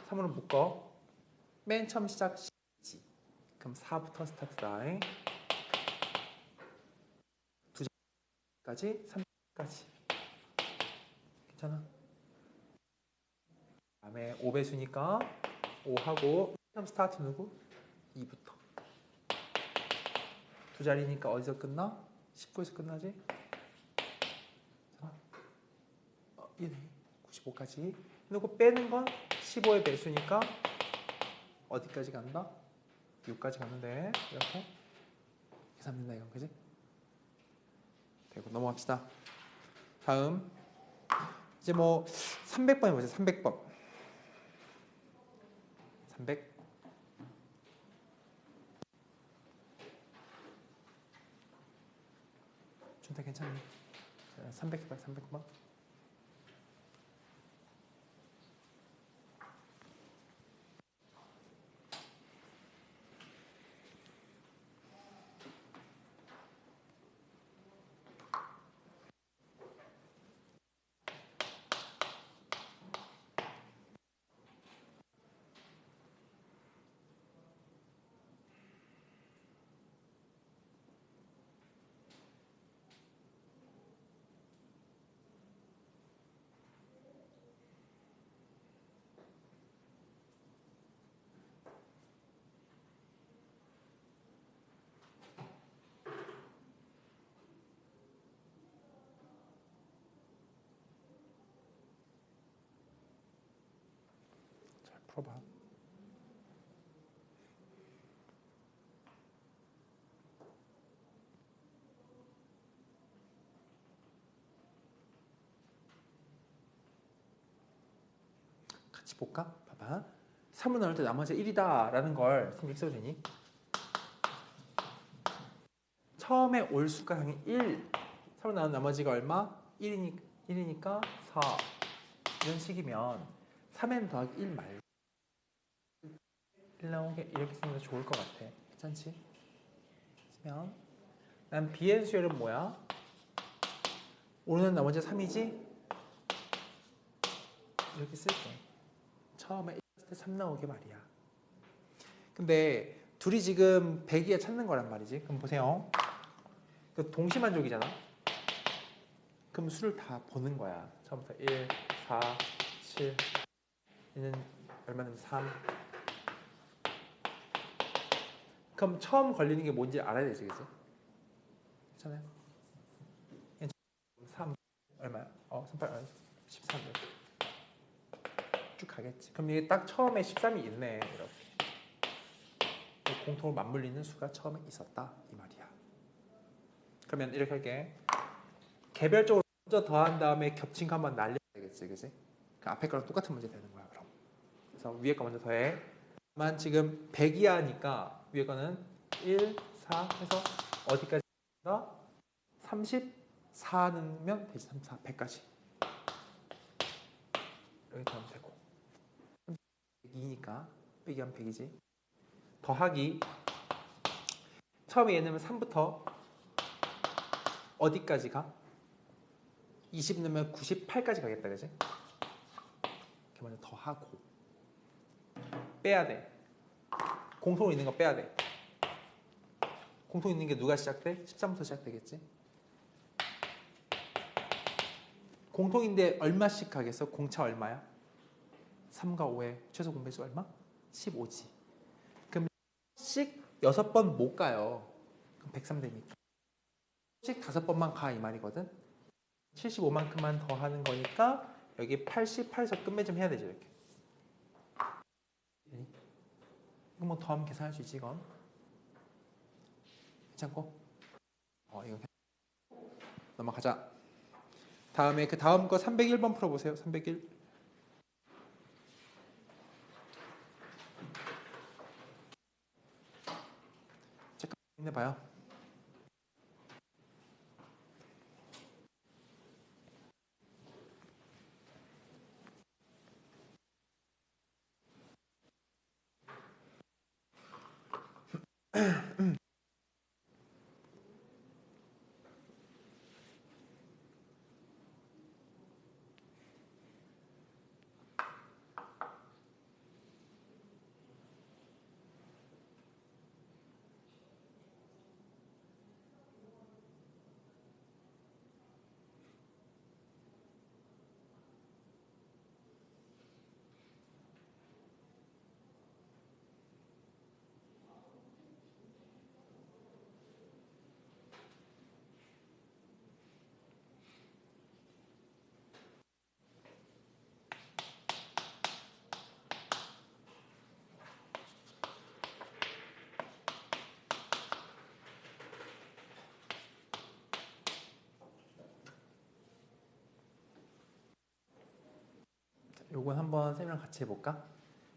3으로 묶어. 맨 처음 시작 그럼 4부터 스타트다. 두 자리까지 3까지 괜찮아? 다음에 5배수니까 5하고 처음 스타트 누구? 2부터 두 자리니까 어디서 끝나? 19에서 끝나지? 1해 95까지 그리고 빼는 건 15의 배수니까 어디까지 간다? 6까지 가는데 이렇게 계산된다 이건 그지? 되고 넘어갑시다. 다음 이제 뭐 300번 해보자. 300번 300 준태 괜찮니? 300 해봐. 300번 잘 풀어봐. 같이 볼까? 봐봐. 3을 나눌 때 나머지 1이다 라는 걸 선생님 써도 되니? 처음에 올 수가 당연히 1 3을 나눈 나머지가 얼마? 1이니까 4 이런 식이면 3n 더하기 1 말고 1 나오게 이렇게 쓰면 좋을 것 같아. 괜찮지? 그러면 난 bn 수열은 뭐야? 오르는 나머지 3이지? 이렇게 쓸게. 처음에 1 했을 때 3 나오게 말이야. 근데 둘이 지금 100이야 찾는 거란 말이지. 그럼 보세요. 동시만족이잖아. 그럼 수를 다 보는 거야. 처음부터 1, 4, 7 얘는 얼마나 3 그럼 처음 걸리는 게 뭔지 알아야 되지, 그치? 괜찮아요? 3 얼마야? 38, 13 쭉 가겠지. 그럼 이게 딱 처음에 13이 있네. 이렇게 공통으로 맞물리는 수가 처음에 있었다 이 말이야. 그러면 이렇게 할게. 개별적으로 먼저 더한 다음에 겹친 거 한번 날려야 되겠지, 그치? 그 앞에 거랑 똑같은 문제 되는 거야, 그럼. 그래서 위에 거 먼저 더해. 만 지금 100이야니까 위에 거는 1, 4 해서 어디까지 가? 34면 되지. 34, 100까지. 이렇게 하면 되고. 102니까 빼기 하면 100이지. 더하기 처음에 얘는 3부터 어디까지 가? 20 넣으면 98까지 가겠다, 그지? 이렇게 먼저 더하고 빼야 돼. 공통 있는 거 빼야 돼. 공통 있는 게 누가 시작돼? 13부터 시작되겠지? 공통인데 얼마씩 가겠어? 공차 얼마야? 3과 5의 최소 공배수 얼마? 15지. 그럼 씩 6번 못 가요. 그럼 103 되니까. 씩 5번만 가 이 말이거든. 75만큼만 더 하는 거니까 여기 88에서 끝맺음 해야 되죠, 이렇게. 이거 뭐 더하면 계산할 수 있지, 이건. 괜찮고? 이거 넘어가자. 다음에 그 다음 거 301번 풀어보세요. 301. 잠깐 힘내봐요. 요건 한번 쌤이랑 같이 해볼까?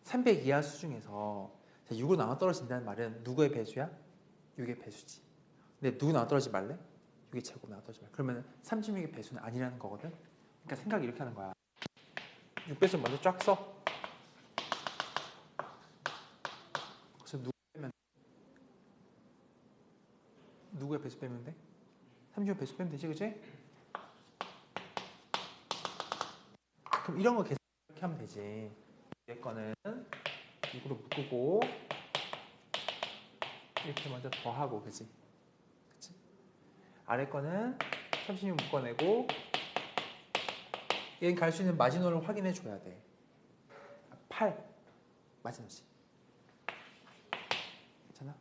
300 이하 수 중에서 6으로 나눠 떨어진다는 말은 누구의 배수야? 6의 배수지. 근데 누구 나눠 떨어지지 말래? 6의 제곱 나눠 떨어지지 말래. 그러면 36의 배수는 아니라는 거거든. 그러니까 생각 이렇게 하는 거야. 6배수 먼저 쫙 써. 그래서 누구의 배수 빼면 돼? 36의 배수 빼면 되지, 그치? 그럼 이런 거 계속 이렇게 하면 되지. 위에 거는 6으로 묶고 이렇게 먼저 더하고, 그치? 아래 거는 36 묶어내고 얘는 갈 수 있는 마지노를 확인해 줘야 돼. 8 마지노지. 괜찮아?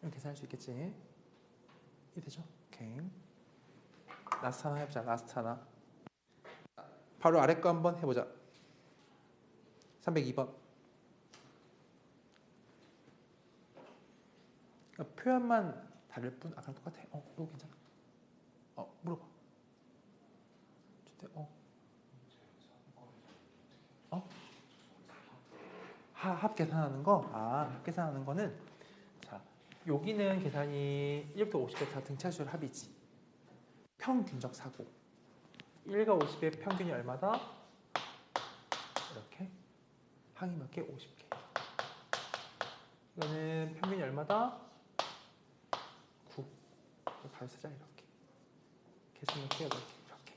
이렇게 계산할 수 있겠지? 이해되죠? 오케이. 라스트 하나 해보자. 라스트 하나. 바로 아래 거 한번 해보자. 302번. 표현만 다를 뿐 아까랑 똑같아. 이거 괜찮아. 물어봐. 합 계산하는 거? 합 계산하는 거는 자, 여기는 계산이 1부터 50까지 다 등차수열 합이지. 평균적 사고. 1과 50의 평균이 얼마다? 이렇게. 항이 몇 개? 50개. 이거는 평균이 얼마다? 9. 바로 쓰자 이렇게. 계산 몇 개? 8개. 이렇게.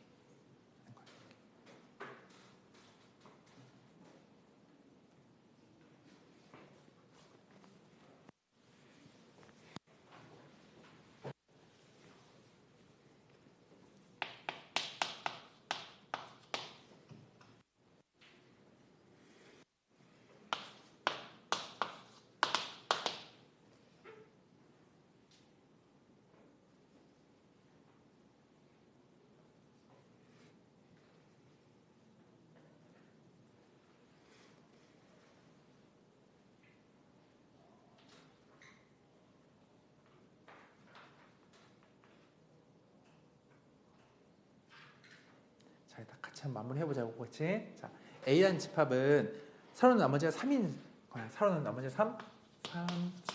자, 일단 같이 한번 마무리 해보자고, 그렇지? 자, A라는 집합은 서로는 나머지가 3인 거야. 서로는 나머지가 3,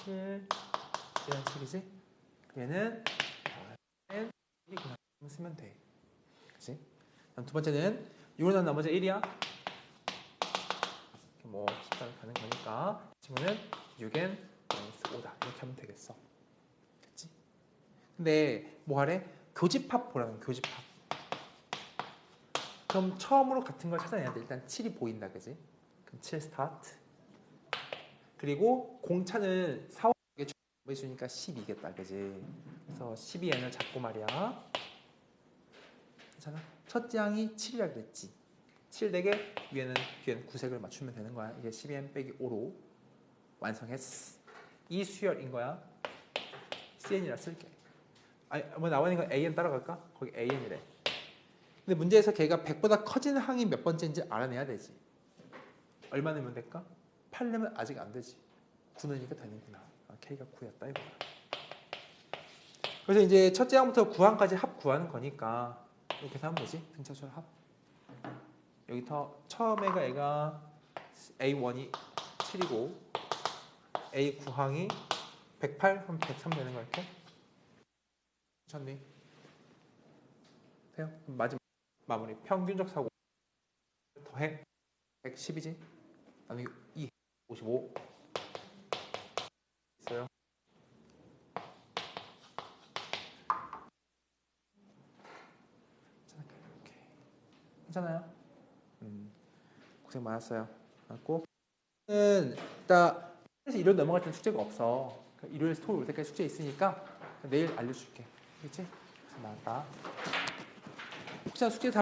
7 이런 식이지? 얘는 1이구나 쓰면 돼. 그치? 다음 두 번째는 6으로 나눈 나머지가 1이야. 뭐 숫자를 가는 거니까 친구는 6n 5다 이렇게 하면 되겠어. 그치? 근데 뭐 하래? 교집합 보라는 교집합. 그럼 처음으로 같은 걸 찾아내야 돼. 일단 7이 보인다, 그지? 그럼 7 스타트. 그리고 공차는 4, 5개 배수니까 12겠다, 그지? 그래서 12n을 잡고 말이야. 괜찮아? 첫째 항이 7이라 그랬지. 7 되게 위에는 뒤에는 구색을 맞추면 되는 거야. 이게 12n 빼기 5로 완성했어. 이 수열인 거야. cn이라 쓸게. 아니, 뭐 나와 있는 건 an 따라갈까? 거기 an이래. 근데 문제에서 걔가 100보다 커지는 항이 몇 번째인지 알아내야 되지. 얼마 넣으면 될까? 8 넣으면 아직 안 되지. 9 넣으니까 되는구나. K가 9였다 이거야. 그래서 이제 첫째 항부터 9항까지 합 구하는 거니까 이렇게 해서 하면 되지. 등차수열 합. 여기서 처음에가 얘가 A1이 7이고 A9항이 108, 그럼 103 되는 거 이렇게? 괜찮니? 돼요? 마지막 마무리. 평균적 사고 더해 110이지? 나누기 2, 55 있어요. 괜찮아요? 고생 많았어요. 꼭 일단 일요일 넘어갈 때는 숙제가 없어. 일요일 토요일 올 때까지 숙제 있으니까 내일 알려줄게. 그렇지? 고생 많았다. 혹시나 숙제 다